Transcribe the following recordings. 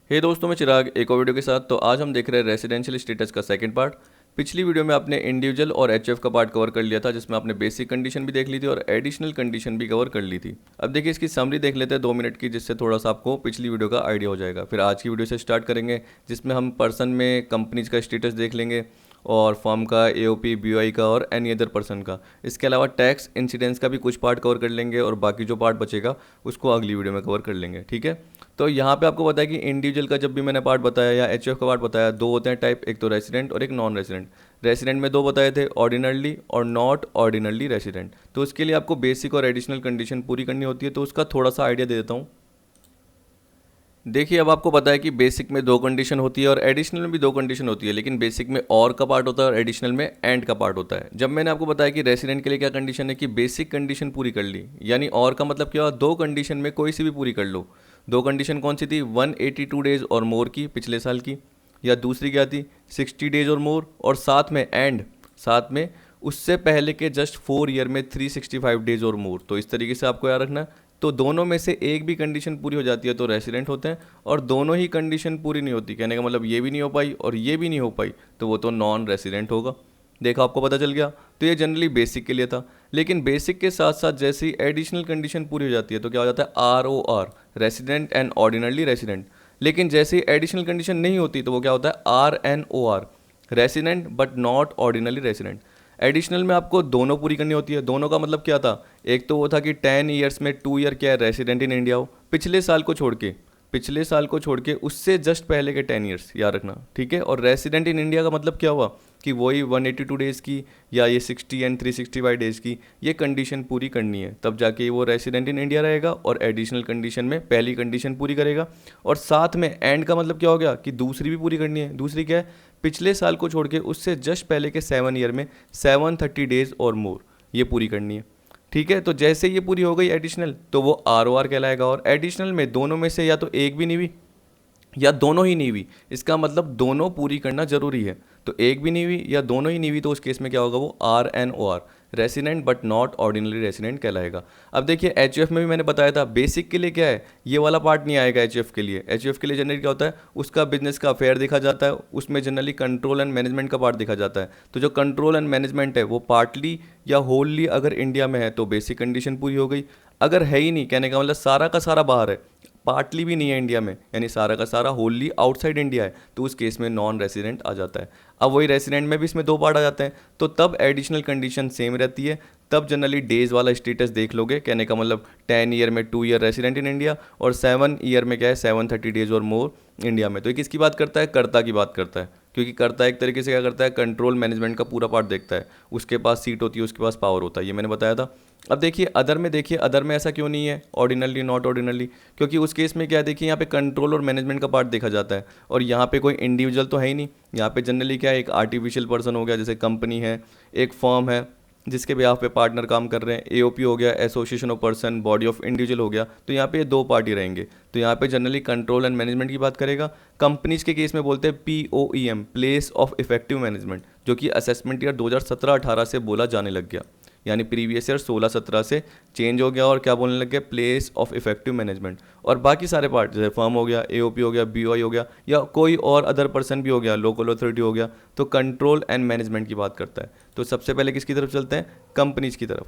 हे दोस्तों, मैं चिराग एक और वीडियो के साथ। तो आज हम देख रहे हैं रेसिडेंशियल स्टेटस का सेकंड पार्ट। पिछली वीडियो में आपने इंडिविजुअल और एचएफ का पार्ट कवर कर लिया था, जिसमें आपने बेसिक कंडीशन भी देख ली थी और एडिशनल कंडीशन भी कवर कर ली थी। अब देखिए इसकी समरी देख लेते हैं 2 मिनट की, जिससे थोड़ा सा आपको पिछली वीडियो का आइडिया हो जाएगा। फिर आज की वीडियो से स्टार्ट करेंगे, जिसमें हम पर्सन में कंपनीज का स्टेटस देख लेंगे और फर्म का, एओपी, बीओआई का और एनी अदर पर्सन का। इसके अलावा टैक्स इंसिडेंस का भी कुछ पार्ट कवर कर लेंगे और बाकी जो पार्ट बचेगा उसको अगली वीडियो में कवर कर लेंगे, ठीक है। तो यहाँ पे आपको पता है कि इंडिविजुअल का जब भी मैंने पार्ट बताया या एचएफ का पार्ट बताया, दो होते हैं टाइप, एक तो रेसिडेंट और एक नॉन रेसिडेंट। रेसिडेंट में दो बताए थे, ऑर्डिनरली और नॉट ऑर्डिनरली रेसिडेंट। तो उसके लिए आपको बेसिक और एडिशनल कंडीशन पूरी करनी होती है, तो उसका थोड़ा सा आइडिया दे देता हूँ। देखिए अब आपको पता है कि बेसिक में दो कंडीशन होती है और एडिशनल में भी दो कंडीशन होती है, लेकिन बेसिक में और का पार्ट होता है और एडिशनल में एंड का पार्ट होता है। जब मैंने आपको बताया कि रेसिडेंट के लिए क्या कंडीशन है कि बेसिक कंडीशन पूरी कर ली, यानी और का मतलब क्या हुआ, दो कंडीशन में कोई सी भी पूरी कर लो। दो कंडीशन कौन सी थी, 182 डेज और मोर की, पिछले साल की, या दूसरी क्या थी, 60 डेज और मोर, और साथ में एंड, साथ में उससे पहले के जस्ट 4 ईयर में 365 डेज और मोर। तो इस तरीके से आपको याद रखना है। तो दोनों में से एक भी कंडीशन पूरी हो जाती है तो रेसिडेंट होते हैं, और दोनों ही कंडीशन पूरी नहीं होती, कहने का मतलब ये भी नहीं हो पाई और ये भी नहीं हो पाई, तो वो तो नॉन रेसिडेंट होगा। देखा, आपको पता चल गया। तो ये जनरली बेसिक के लिए था, लेकिन बेसिक के साथ साथ जैसे ही एडिशनल कंडीशन पूरी हो जाती है तो क्या हो जाता है, ROR, resident and ordinarily resident. लेकिन जैसे ही एडिशनल कंडीशन नहीं होती तो वो क्या होता है, RNOR, resident but not ordinarily resident. Additional में आपको दोनों पूरी करनी होती है। दोनों का मतलब क्या था, एक तो वो था कि 10 ईयर्स में 2 ईयर क्या है, रेसिडेंट इन इंडिया हो, पिछले साल को छोड़ के, पिछले साल को छोड़ के उससे जस्ट पहले के 10 ईयर्स याद रखना, ठीक है। और रेसिडेंट इन इंडिया का मतलब क्या हुआ कि वही 182 डेज़ की या ये 60 एंड 365 डेज़ की ये कंडीशन पूरी करनी है, तब जाके वो रेसिडेंट इन इंडिया रहेगा और एडिशनल कंडीशन में पहली कंडीशन पूरी करेगा। और साथ में एंड का मतलब क्या हो गया कि दूसरी भी पूरी करनी है। दूसरी क्या है, पिछले साल को छोड़ के उससे जस्ट पहले के 7 ईयर में 730 डेज़ और मोर, ये पूरी करनी है, ठीक है। तो जैसे ये पूरी हो गई एडिशनल, तो वो ROR कहलाएगा। और एडिशनल में दोनों में से या तो एक भी नहीं हुई या दोनों ही नहीं हुई, इसका मतलब दोनों पूरी करना जरूरी है। तो एक भी नहीं हुई या दोनों ही नहीं हुई, तो उस केस में क्या होगा, वो RNOR, resident but not ordinary resident कहलाएगा। अब देखिए HF में भी मैंने बताया था, बेसिक के लिए क्या है, ये वाला पार्ट नहीं आएगा HF के लिए। HF के लिए जनरली क्या होता है, उसका बिजनेस का अफेयर देखा जाता है, उसमें जनरली कंट्रोल एंड मैनेजमेंट का पार्ट देखा जाता है। तो जो कंट्रोल एंड मैनेजमेंट है वो पार्टली या होलली अगर इंडिया में है तो बेसिक कंडीशन पूरी हो गई। अगर है ही नहीं, कहने का मतलब सारा का सारा बाहर है, पार्टली भी नहीं है इंडिया में, यानी सारा का सारा होली आउटसाइड इंडिया है, तो उस केस में नॉन रेसिडेंट आ जाता है। अब वही रेसिडेंट में भी इसमें दो पार्ट आ जाते हैं, तो तब एडिशनल कंडीशन सेम रहती है। तब जनरली डेज वाला स्टेटस देख लोगे, कहने का मतलब 10 ईयर में 2 ईयर रेसिडेंट इन इंडिया और 7 ईयर में क्या है, 730 डेज और मोर इंडिया में। तो ये किसकी बात करता है, कर्ता की बात करता है, क्योंकि कर्ता एक तरीके से क्या करता है, कंट्रोल मैनेजमेंट का पूरा पार्ट देखता है। उसके पास सीट होती है, उसके पास पावर होता है, ये मैंने बताया था। अब देखिए अदर में, देखिए अदर में ऐसा क्यों नहीं है, ऑर्डिनरली नॉट ऑर्डिनरली, क्योंकि उस केस में क्या है, देखिए यहाँ पे कंट्रोल और मैनेजमेंट का पार्ट देखा जाता है और यहाँ पे कोई इंडिविजुअल तो है ही नहीं। यहाँ पे जनरली क्या है, एक आर्टिफिशियल पर्सन हो गया, जैसे कंपनी है, एक फर्म है जिसके बिहाफ पे पार्टनर काम कर रहे हैं, एओपी हो गया, association of person, body of individual हो गया। तो यहाँ पे ये दो पार्टी रहेंगे, तो यहाँ पे जनरली कंट्रोल एंड मैनेजमेंट की बात करेगा। कंपनीज के केस में बोलते हैं POEM, place of effective management, जो कि असेसमेंट ईयर 2017-18 से बोला जाने लग गया, यानी प्रीवियस ईयर 16-17 से चेंज हो गया और क्या बोलने लग गया, प्लेस ऑफ इफेक्टिव मैनेजमेंट। और बाकी सारे पार्ट जैसे फर्म हो गया, एओपी हो गया, बीओआई हो गया, या कोई और अदर पर्सन भी हो गया, लोकल अथॉरिटी हो गया, तो कंट्रोल एंड मैनेजमेंट की बात करता है। तो सबसे पहले किसकी तरफ चलते हैं, कंपनीज की तरफ।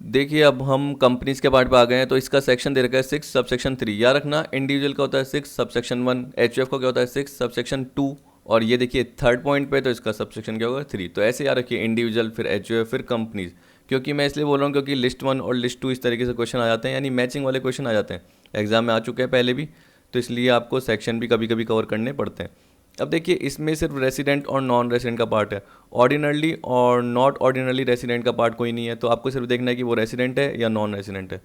देखिए अब हम कंपनीज के पार्ट पे आ गए हैं, तो इसका सेक्शन दे रखा है 6 सबसेक्शन 3, याद रखना। इंडिविजुअल का होता है 6 सबसेक्शन 1, HF का क्या होता है 6 सबसेक्शन 2, और ये देखिए थर्ड पॉइंट पे तो इसका सबसेक्शन क्या होगा 3। तो ऐसे याद रखिए, इंडिविजुअल, फिर HF, फिर कंपनीज। क्योंकि मैं इसलिए बोल रहा हूँ क्योंकि लिस्ट 1 और लिस्ट 2 इस तरीके से क्वेश्चन आ जाते हैं, यानी मैचिंग वाले क्वेश्चन आ जाते हैं, एग्जाम में आ चुके हैं पहले भी, तो इसलिए आपको सेक्शन भी कभी कभी कवर करने पड़ते हैं। अब देखिए इसमें सिर्फ रेसिडेंट और नॉन रेसिडेंट का पार्ट है, ऑर्डिनरली और नॉट ऑर्डिनरली रेसिडेंट का पार्ट कोई नहीं है। तो आपको सिर्फ देखना है कि वो रेसिडेंट है या नॉन रेसिडेंट है।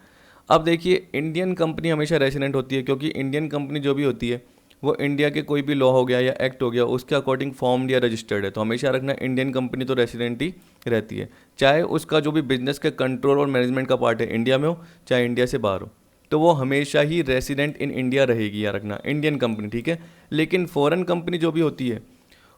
अब देखिए इंडियन कंपनी हमेशा रेसिडेंट होती है, क्योंकि इंडियन कंपनी जो भी होती है वो इंडिया के कोई भी लॉ हो गया या एक्ट हो गया उसके अकॉर्डिंग फॉर्म्ड या रजिस्टर्ड है। तो हमेशा रखना इंडियन कंपनी तो रेसिडेंट ही रहती है, चाहे उसका जो भी बिजनेस के कंट्रोल और मैनेजमेंट का पार्ट है इंडिया में हो चाहे इंडिया से बाहर हो, तो वो हमेशा ही रेसिडेंट इन इंडिया रहेगी, या रखना इंडियन कंपनी, ठीक है। लेकिन फॉरेन कंपनी जो भी होती है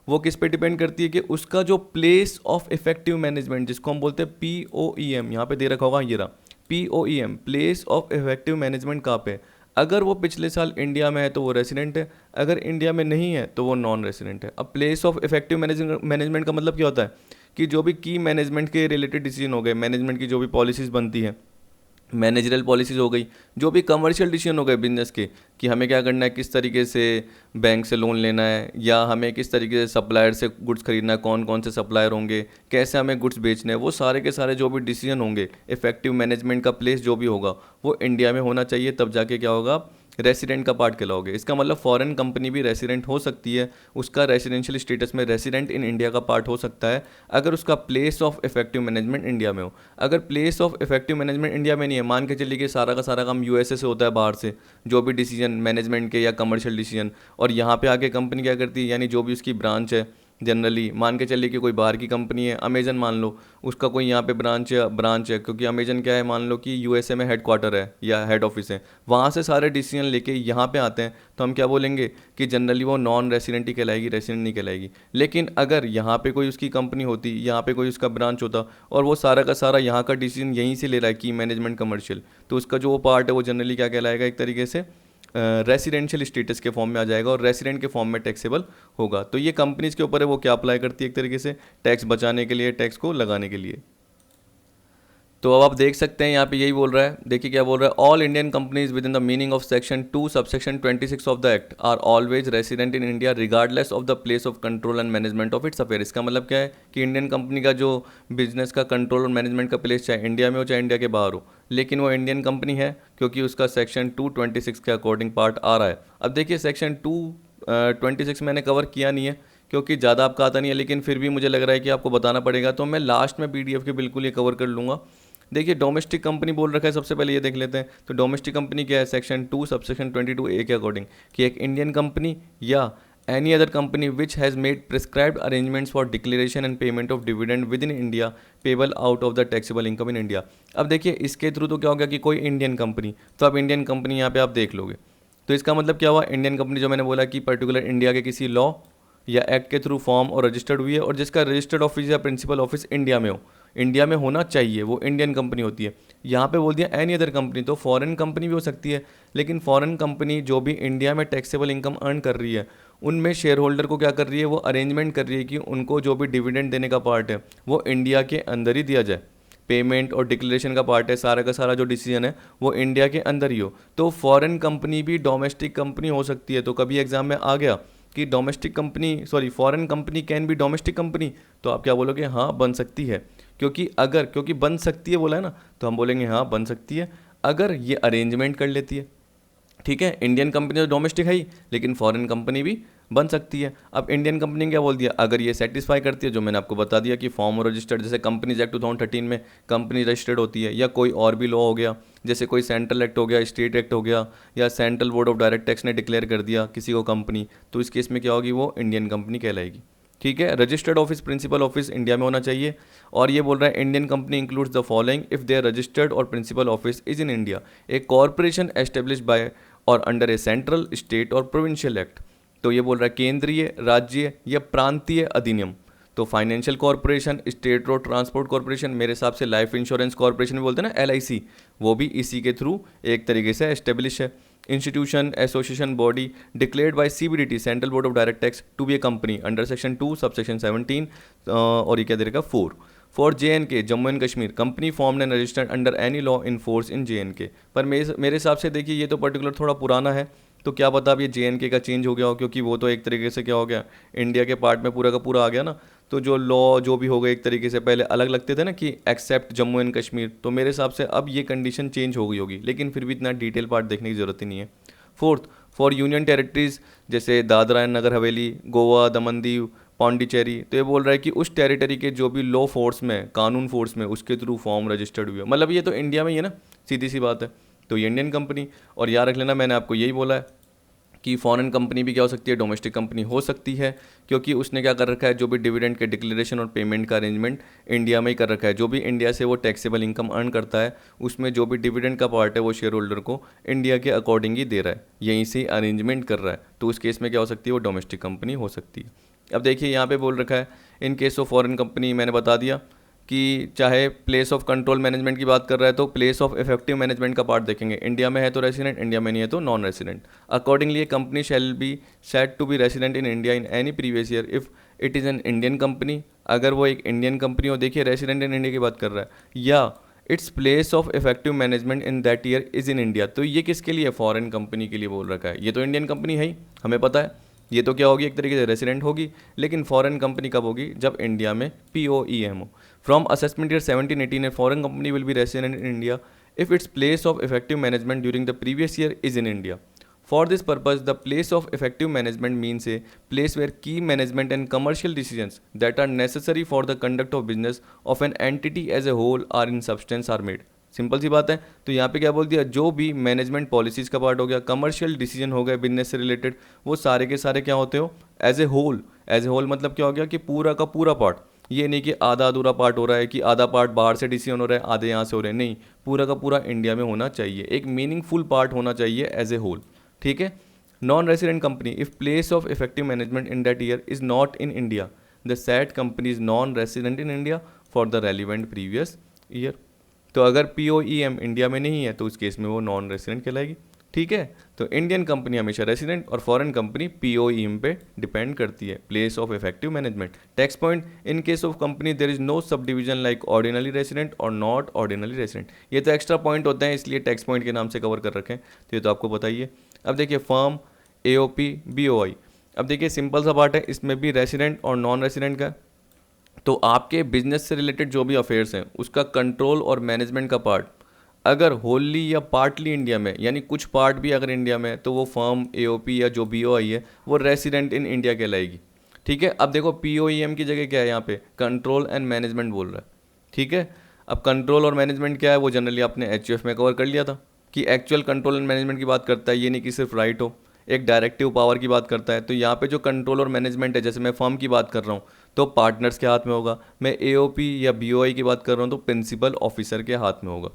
वो किस पे डिपेंड करती है कि उसका जो प्लेस ऑफ इफेक्टिव मैनेजमेंट, जिसको हम बोलते हैं POEM, यहाँ पे दे रखा होगा, ये रहा POEM, place of effective management कहाँ पे है। अगर वो पिछले साल इंडिया में है तो वो रेसिडेंट है, अगर इंडिया में नहीं है तो वो नॉन रेसिडेंट है। अब प्लेस ऑफ इफेक्टिव मैनेजमेंट का मतलब क्या होता है कि जो भी की मैनेजमेंट के रिलेटेड डिसीजन हो गए, मैनेजमेंट की जो भी पॉलिसीज़ बनती है, मैनेजरल पॉलिसीज़ हो गई, जो भी कमर्शियल डिसीजन हो गए बिजनेस के, कि हमें क्या करना है, किस तरीके से बैंक से लोन लेना है, या हमें किस तरीके से सप्लायर से गुड्स खरीदना है, कौन कौन से सप्लायर होंगे, कैसे हमें गुड्स बेचने हैं, वो सारे के सारे जो भी डिसीजन होंगे, इफेक्टिव मैनेजमेंट का प्लेस जो भी होगा वो इंडिया में होना चाहिए। तब जाके क्या होगा, रेसिडेंट का पार्ट कहलाओगे। इसका मतलब फॉरेन कंपनी भी रेसिडेंट हो सकती है, उसका रेसिडेंशियल स्टेटस में रेसिडेंट इन इंडिया का पार्ट हो सकता है, अगर उसका place of effective management India में हो। अगर place of effective management India में नहीं है, मान के चलिए कि सारा का सारा काम यूएसए से होता है, बाहर से जो भी डिसीजन मैनेजमेंट के या कमर्शियल डिसीजन, और यहाँ पे आके कंपनी क्या करती है, यानी जो भी उसकी ब्रांच है, जनरली मान के चलिए कि कोई बाहर की कंपनी है, अमेजन मान लो, उसका कोई यहाँ पे ब्रांच है, क्योंकि अमेजन क्या है, मान लो कि यूएसए में हेडक्वार्टर है या हेड ऑफिस है, वहाँ से सारे डिसीजन लेके यहाँ पे आते हैं, तो हम क्या बोलेंगे कि जनरली वो नॉन रेसिडेंट ही कहलाएगी, रेसिडेंट नहीं कहलाएगी। लेकिन अगर यहाँ पे कोई उसकी कंपनी होती, यहाँ पे कोई उसका ब्रांच होता, और वो सारा का सारा यहाँ का डिसीजन यहीं से ले रहा है, की मैनेजमेंट कमर्शियल, तो उसका जो वो पार्ट है वो जनरली क्या कहलाएगा, एक तरीके से रेसिडेंशियल स्टेटस के फॉर्म में आ जाएगा और रेसिडेंट के फॉर्म में टैक्सेबल होगा। तो ये कंपनीज के ऊपर है, वो क्या अप्लाई करती है, एक तरीके से टैक्स बचाने के लिए, टैक्स को लगाने के लिए। तो अब आप देख सकते हैं यहाँ पे यही बोल रहा है, देखिए क्या बोल रहा है, all Indian companies with in the meaning of section 2 subsection 26 of the act are always resident in India regardless of the place of control and management of its affair. इसका मतलब क्या है कि इंडियन कंपनी का जो business का control और management का प्लेस चाहे इंडिया में हो चाहे इंडिया के बाहर हो, लेकिन वो इंडियन कंपनी है क्योंकि उसका सेक्शन 226 के अकॉर्डिंग पार्ट आ रहा है। अब देखिए सेक्शन 226 मैंने कवर किया नहीं है क्योंकि ज़्यादा आपका आता नहीं है, लेकिन फिर भी मुझे लग रहा है कि आपको बताना पड़ेगा, तो मैं लास्ट में पीडीएफ के बिल्कुल ये कवर कर लूँगा। देखिए डोमेस्टिक कंपनी बोल रखा है, सबसे पहले ये देख लेते हैं। तो डोमेस्टिक कंपनी क्या है, सेक्शन 2 सबसेक्शन 22A के अकॉर्डिंग, कि एक इंडियन कंपनी या any other company which has made prescribed arrangements for declaration and payment of dividend with in India payable out of the taxable income in India. अब देखिए इसके through तो क्या हो गया कि कोई इंडियन कंपनी, तो अब इंडियन कंपनी यहाँ पे आप देख लोगे, तो इसका मतलब क्या हुआ, इंडियन कंपनी जो मैंने बोला कि पर्टिकुलर इंडिया के किसी लॉ या एक्ट के थ्रू फॉर्म और रजिस्टर्ड हुई है, और जिसका रजिस्टर्ड ऑफिस या प्रिंसिपल ऑफिस इंडिया में हो, इंडिया में होना चाहिए, वो इंडियन कंपनी होती है। यहाँ पे बोल दिया एनी अदर कंपनी, तो फॉरेन कंपनी भी हो सकती है, लेकिन फॉरेन कंपनी जो भी इंडिया में टैक्सेबल इनकम अर्न कर रही है, उनमें शेयर होल्डर को क्या कर रही है, वो अरेंजमेंट कर रही है कि उनको जो भी डिविडेंड देने का पार्ट है वो इंडिया के अंदर ही दिया जाए, पेमेंट और डिक्लेरेशन का पार्ट है, सारा का सारा जो डिसीजन है वो इंडिया के अंदर ही हो। तो फॉरेन कंपनी भी डोमेस्टिक कंपनी हो सकती है। तो कभी एग्जाम में आ गया कि domestic company foreign company can be domestic company, तो आप क्या बोलोगे, हाँ बन सकती है। क्योंकि बन सकती है बोला है ना, तो हम बोलेंगे हाँ बन सकती है अगर ये अरेंजमेंट कर लेती है। ठीक है, इंडियन कंपनी तो डोमेस्टिक है ही, लेकिन फॉरेन कंपनी भी बन सकती है। अब इंडियन कंपनी क्या बोल दिया, अगर ये सेटिस्फाई करती है, जो मैंने आपको बता दिया कि फॉर्म और रजिस्टर्ड, जैसे कंपनीज एक्ट 2013 में कंपनी रजिस्टर्ड होती है, या कोई और भी लॉ हो गया, जैसे कोई सेंट्रल एक्ट हो गया, स्टेट एक्ट हो गया, या central board of direct tax ने डिक्लेयर कर दिया किसी को कंपनी, तो इस केस में क्या होगी, वो इंडियन कंपनी कहलाएगी। ठीक है, registered office principal office India में होना चाहिए। और ये बोल रहा है Indian company includes the following if their registered or principal office is in India, a corporation established by or under a central, state or provincial act. तो ये बोल रहा है केंद्रीय, राज्य या प्रांतीय अधिनियम। तो financial corporation, state road transport corporation, मेरे हिसाब से लाइफ इंश्योरेंस कॉर्पोरेशन बोलते हैं ना, LIC, वो भी इसी के थ्रू एक तरीके से एस्टेब्लिश है। Institution, association, body declared by CBDT central board of direct tax to be a company under section 2 subsection 17 और ये क्या दे रखा 4 for JNK Jammu and Kashmir company formed and registered under any law in force in JNK। पर मेरे हिसाब से देखिए ये तो पर्टिकुलर थोड़ा पुराना है, तो क्या पता अब ये JNK का चेंज हो गया हो, क्योंकि वो तो एक तरीके से क्या हो गया, इंडिया के पार्ट में पूरा का पूरा आ गया ना। तो जो लॉ जो भी हो गए एक तरीके से पहले अलग लगते थे ना कि एक्सेप्ट जम्मू एंड कश्मीर, तो मेरे हिसाब से अब ये कंडीशन चेंज हो गई होगी, लेकिन फिर भी इतना डिटेल पार्ट देखने की ज़रूरत ही नहीं है। फोर्थ, फॉर यूनियन टेरिटरीज जैसे दादरा एंड नगर हवेली, गोवा, दमन दीव, पौंडीचेरी, तो ये बोल रहा है कि उस टेरिटरी के जो भी लॉ फोर्स में, कानून फोर्स में, उसके थ्रू फॉर्म रजिस्टर्ड हुए, मतलब ये तो इंडिया में ही है ना, सीधी सी बात है, तो ये इंडियन कंपनी। और याद रख लेना मैंने आपको यही बोला है कि फॉरेन कंपनी भी क्या हो सकती है, डोमेस्टिक कंपनी हो सकती है, क्योंकि उसने क्या कर रखा है, जो भी डिविडेंड के डिक्लेरेशन और पेमेंट का अरेंजमेंट इंडिया में ही कर रखा है। जो भी इंडिया से वो टैक्सेबल इनकम अर्न करता है, उसमें जो भी डिविडेंड का पार्ट है वो शेयर होल्डर को इंडिया के अकॉर्डिंग ही दे रहा है, यहीं से अरेंजमेंट कर रहा है, तो उस केस में क्या हो सकती है, वो डोमेस्टिक कंपनी हो सकती है। अब देखिए यहाँ पे बोल रखा है इन केस ऑफ फॉरेन कंपनी, मैंने बता दिया कि चाहे प्लेस ऑफ कंट्रोल मैनेजमेंट की बात कर रहा है तो प्लेस ऑफ इफेक्टिव मैनेजमेंट का पार्ट देखेंगे, इंडिया में है तो रेसिडेंट, इंडिया में नहीं है तो non resident. Accordingly a company shall be set to be resident in India in any previous year if it is an Indian company, अगर वो एक इंडियन कंपनी हो, देखिए रेसिडेंट इन इंडिया की बात कर रहा है, या its place of effective management in that year is in India. तो ये किसके लिए, फॉरेन कंपनी के लिए बोल रखा है, ये तो इंडियन कंपनी है ही, हमें पता है, ये तो क्या होगी, एक तरीके से रेसिडेंट होगी, लेकिन फॉरेन कंपनी कब होगी, जब इंडिया में POEM हो। From assessment year 17-18 a foreign company will be resident in India if its place of effective management during the previous year is in India. For this purpose, the place of effective management means a place where key management and commercial decisions that are necessary for the conduct of business of an entity as a whole are in substance are made। Simple सी बात है। तो यहाँ पे क्या बोल दिया, जो भी मैनेजमेंट पॉलिसीज़ का पार्ट हो गया, कमर्शियल डिसीजन हो गए बिजनेस से रिलेटेड, वो सारे के सारे क्या होते हो, as a whole. As a whole मतलब क्या हो गया कि पूरा का पूरा पार्ट, ये नहीं कि आधा अधूरा पार्ट हो रहा है, कि आधा पार्ट बाहर से डिसीजन हो रहा है, आधे यहाँ से हो रहे हैं, नहीं, पूरा का पूरा इंडिया में होना चाहिए, एक मीनिंगफुल पार्ट होना चाहिए एज ए होल। ठीक है। Non resident company if place of effective management in that year is not in India, the set company is non resident in India for the relevant previous year. तो अगर POEM India में नहीं है तो उस case में वो non resident कहलाएगी। ठीक है। तो इंडियन कंपनी हमेशा रेसिडेंट और फॉरेन कंपनी POEM पे डिपेंड करती है, place of effective management. Tax point, in case of company there is no sub division like ordinary resident और नॉट ऑर्डिनरी रेसिडेंट। ये तो एक्स्ट्रा पॉइंट होते हैं, इसलिए टैक्स पॉइंट के नाम से कवर कर रखें, तो ये तो आपको बताइए। अब देखिए फर्म, AOP, BOI। अब देखिए सिंपल सा पार्ट है, इसमें भी रेसिडेंट और नॉन रेसिडेंट का। तो आपके बिजनेस से रिलेटेड जो भी अफेयर्स हैं उसका कंट्रोल और मैनेजमेंट का पार्ट अगर होली या पार्टली इंडिया में, यानी कुछ पार्ट भी अगर इंडिया में है, तो वो फर्म, AOP या जो BOI है वो रेसिडेंट इन इंडिया कहलाएगी। ठीक है। अब देखो POEM की जगह क्या है, यहाँ पे कंट्रोल एंड मैनेजमेंट बोल रहा है। ठीक है। अब कंट्रोल और मैनेजमेंट क्या है, वो जनरली आपने HUF में कवर कर लिया था कि एक्चुअल कंट्रोल एंड मैनेजमेंट की बात करता है, ये नहीं कि सिर्फ राइट हो, एक डायरेक्टिव पावर की बात करता है। तो यहाँ पे जो कंट्रोल और मैनेजमेंट है, जैसे मैं फर्म की बात कर रहा हूँ तो पार्टनर्स के हाथ में होगा, मैं AOP या BOI की बात कर रहा हूँ तो प्रिंसिपल ऑफिसर के हाथ में होगा।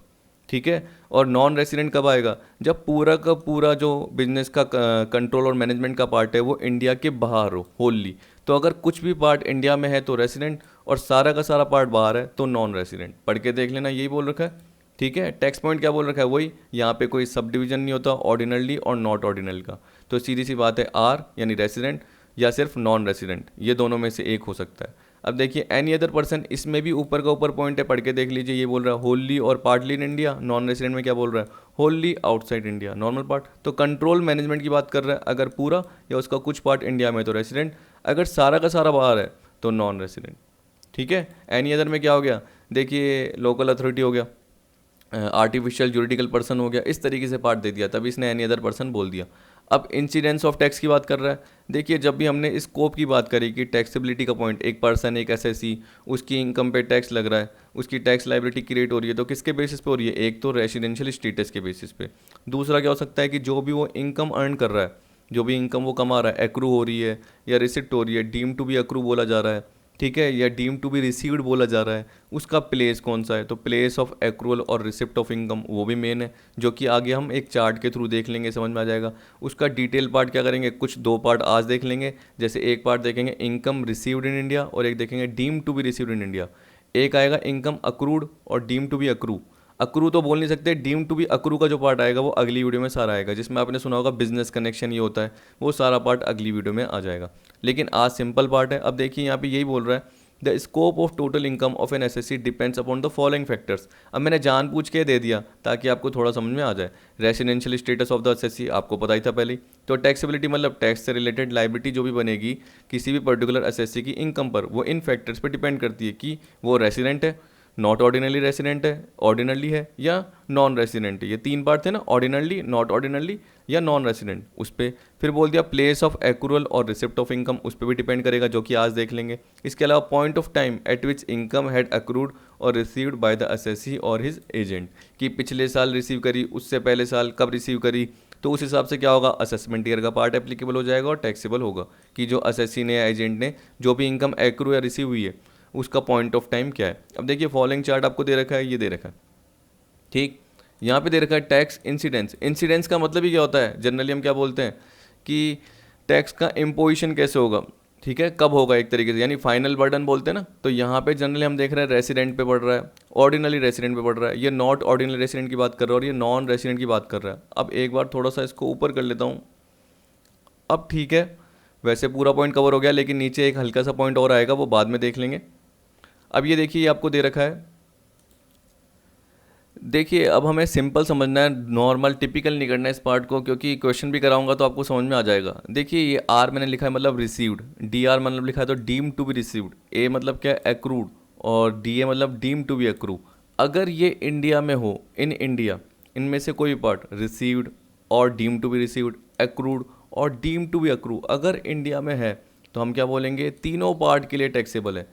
ठीक है। और नॉन रेसिडेंट कब आएगा, जब पूरा का पूरा जो बिजनेस का कंट्रोल और मैनेजमेंट का पार्ट है वो इंडिया के बाहर हो होली। तो अगर कुछ भी पार्ट इंडिया में है तो रेसिडेंट और सारा का सारा पार्ट बाहर है तो नॉन रेसिडेंट। पढ़ के देख लेना, यही बोल रखा है। ठीक है। टैक्स पॉइंट क्या बोल रखा है, वही, यहाँ पे कोई सब डिवीजन नहीं होता ऑर्डिनरली और नॉट ऑर्डिनल का। तो सीधी सी बात है, R यानी रेसिडेंट या सिर्फ नॉन रेसिडेंट, ये दोनों में से एक हो सकता है। अब देखिए एनी अदर पर्सन, इसमें भी ऊपर का ऊपर पॉइंट है, पढ़ के देख लीजिए। ये बोल रहा है होली और partly in India, non resident में क्या बोल रहा है, Holi outside India, normal part. तो कंट्रोल मैनेजमेंट की बात कर रहा है, अगर पूरा या उसका कुछ पार्ट इंडिया में तो रेसिडेंट, अगर सारा का सारा बाहर है तो नॉन रेसिडेंट। ठीक है। एनी अदर में क्या हो गया, देखिए लोकल अथॉरिटी हो गया, आर्टिफिशियल जुरिडिकल पर्सन हो गया, इस तरीके से पार्ट दे दिया, तभी इसने एनी अदर पर्सन बोल दिया। अब इंसिडेंस ऑफ टैक्स की बात कर रहा है। देखिए जब भी हमने स्कोप की बात करी कि टैक्सेबिलिटी का पॉइंट, एक पर्सन, एक SSC, उसकी इनकम पे टैक्स लग रहा है, उसकी टैक्स लाइबिलिटी क्रिएट हो रही है, तो किसके बेसिस पे हो रही है, एक तो रेसिडेंशियल स्टेटस के बेसिस पे, दूसरा क्या हो सकता है कि जो भी वो इनकम अर्न कर रहा है, जो भी इनकम वो कमा रहा है, एक्रू हो रही है या रिसिप्ट हो रही है, डीम टू बी एक्रू बोला जा रहा है, ठीक है, या डीम टू बी रिसीव्ड बोला जा रहा है, उसका प्लेस कौन सा है, तो प्लेस ऑफ एक्रूअल और रिसिप्ट ऑफ इनकम वो भी मेन है, जो कि आगे हम एक चार्ट के थ्रू देख लेंगे, समझ में आ जाएगा। उसका डिटेल पार्ट क्या करेंगे, कुछ दो पार्ट आज देख लेंगे, जैसे एक पार्ट देखेंगे इनकम रिसीव्ड इन इंडिया और एक देखेंगे deem to be received in India. एक आएगा इनकम अक्रूड और deem to be accrue. Accrue तो बोल नहीं सकते, डीम टू बी अक्रू का जो पार्ट आएगा वो अगली वीडियो में सारा आएगा, जिसमें आपने सुना होगा बिजनेस कनेक्शन ये होता है, वो सारा पार्ट अगली वीडियो में आ जाएगा। लेकिन आज सिंपल पार्ट है। अब देखिए यहाँ पे यही बोल रहा है, the scope of total income of an SSC depends upon the following factors. अब मैंने जानबूझ के दे दिया ताकि आपको थोड़ा समझ में आ जाए। Residential status of the assessee आपको पता ही था पहले ही। तो टैक्सेबिलिटी मतलब टैक्स से रिलेटेड लाइबिलिटी जो भी बनेगी किसी भी पर्टिकुलर एसएससी की इनकम पर, वो इन फैक्टर्स पर डिपेंड करती है कि वो रेसिडेंट है, नॉट ऑर्डिनरली रेसिडेंट है, ऑर्डिनरली है या नॉन रेसिडेंट है। ये तीन पार्ट थे ना, ऑर्डिनरली, नॉट ऑर्डिनरली या नॉन रेसिडेंट, उस पर फिर बोल दिया प्लेस ऑफ एक्रूअल और रिसिप्ट ऑफ इनकम, उस पर भी डिपेंड करेगा, जो कि आज देख लेंगे। इसके अलावा point of time eight which income had accrued और रिसीव्ड बाय द एसएससी और हिज एजेंट, कि पिछले साल रिसीव करी, उससे पहले साल कब रिसीव करी, तो उस हिसाब से क्या होगा, असेसमेंट ईयर का पार्ट एप्लीकेबल हो जाएगा और टैक्सेबल होगा कि जो एसएससी ने या एजेंट ने जो भी इनकम एक्रू या रिसीव हुई है उसका पॉइंट ऑफ टाइम क्या है। अब देखिए फॉलोइंग चार्ट आपको दे रखा है, ये दे रखा है, ठीक, यहाँ पे दे रखा है टैक्स इंसिडेंस। इंसिडेंस का मतलब ही क्या होता है, जनरली हम क्या बोलते हैं कि टैक्स का इम्पोजिशन कैसे होगा। ठीक है, कब होगा एक तरीके से, यानी फाइनल बर्डन बोलते हैं ना। तो यहाँ पे जनरली हम देख रहे हैं रेसिडेंट पे पड़ रहा है, ऑर्डिनरी रेसिडेंट पे पड़ रहा है, ये नॉट ऑर्डिनरी रेसिडेंट की बात कर रहा है और ये नॉन रेसिडेंट की बात कर रहा है। अब एक बार थोड़ा सा इसको ऊपर कर लेता हूँ। अब ठीक है, वैसे पूरा पॉइंट कवर हो गया, लेकिन नीचे एक हल्का सा पॉइंट और आएगा, वो बाद में देख लेंगे। अब ये देखिए, ये आपको दे रखा है। देखिए अब हमें सिंपल समझना है, नॉर्मल टिपिकल नहीं करना है इस पार्ट को, क्योंकि क्वेश्चन भी कराऊंगा तो आपको समझ में आ जाएगा। देखिए ये आर मैंने लिखा है मतलब रिसीव्ड, डी आर मतलब लिखा है तो डीम टू बी रिसीव्ड, ए मतलब क्या है एक्रूड, और डी ए मतलब डीम टू बी एक्रू। अगर ये इंडिया में हो, इन इंडिया, इनमें से कोई भी पार्ट रिसीव्ड और deem to be received, accrued और डीम टू बी एक्रू अगर इंडिया में है, तो हम क्या बोलेंगे, तीनों पार्ट के लिए टैक्सेबल है।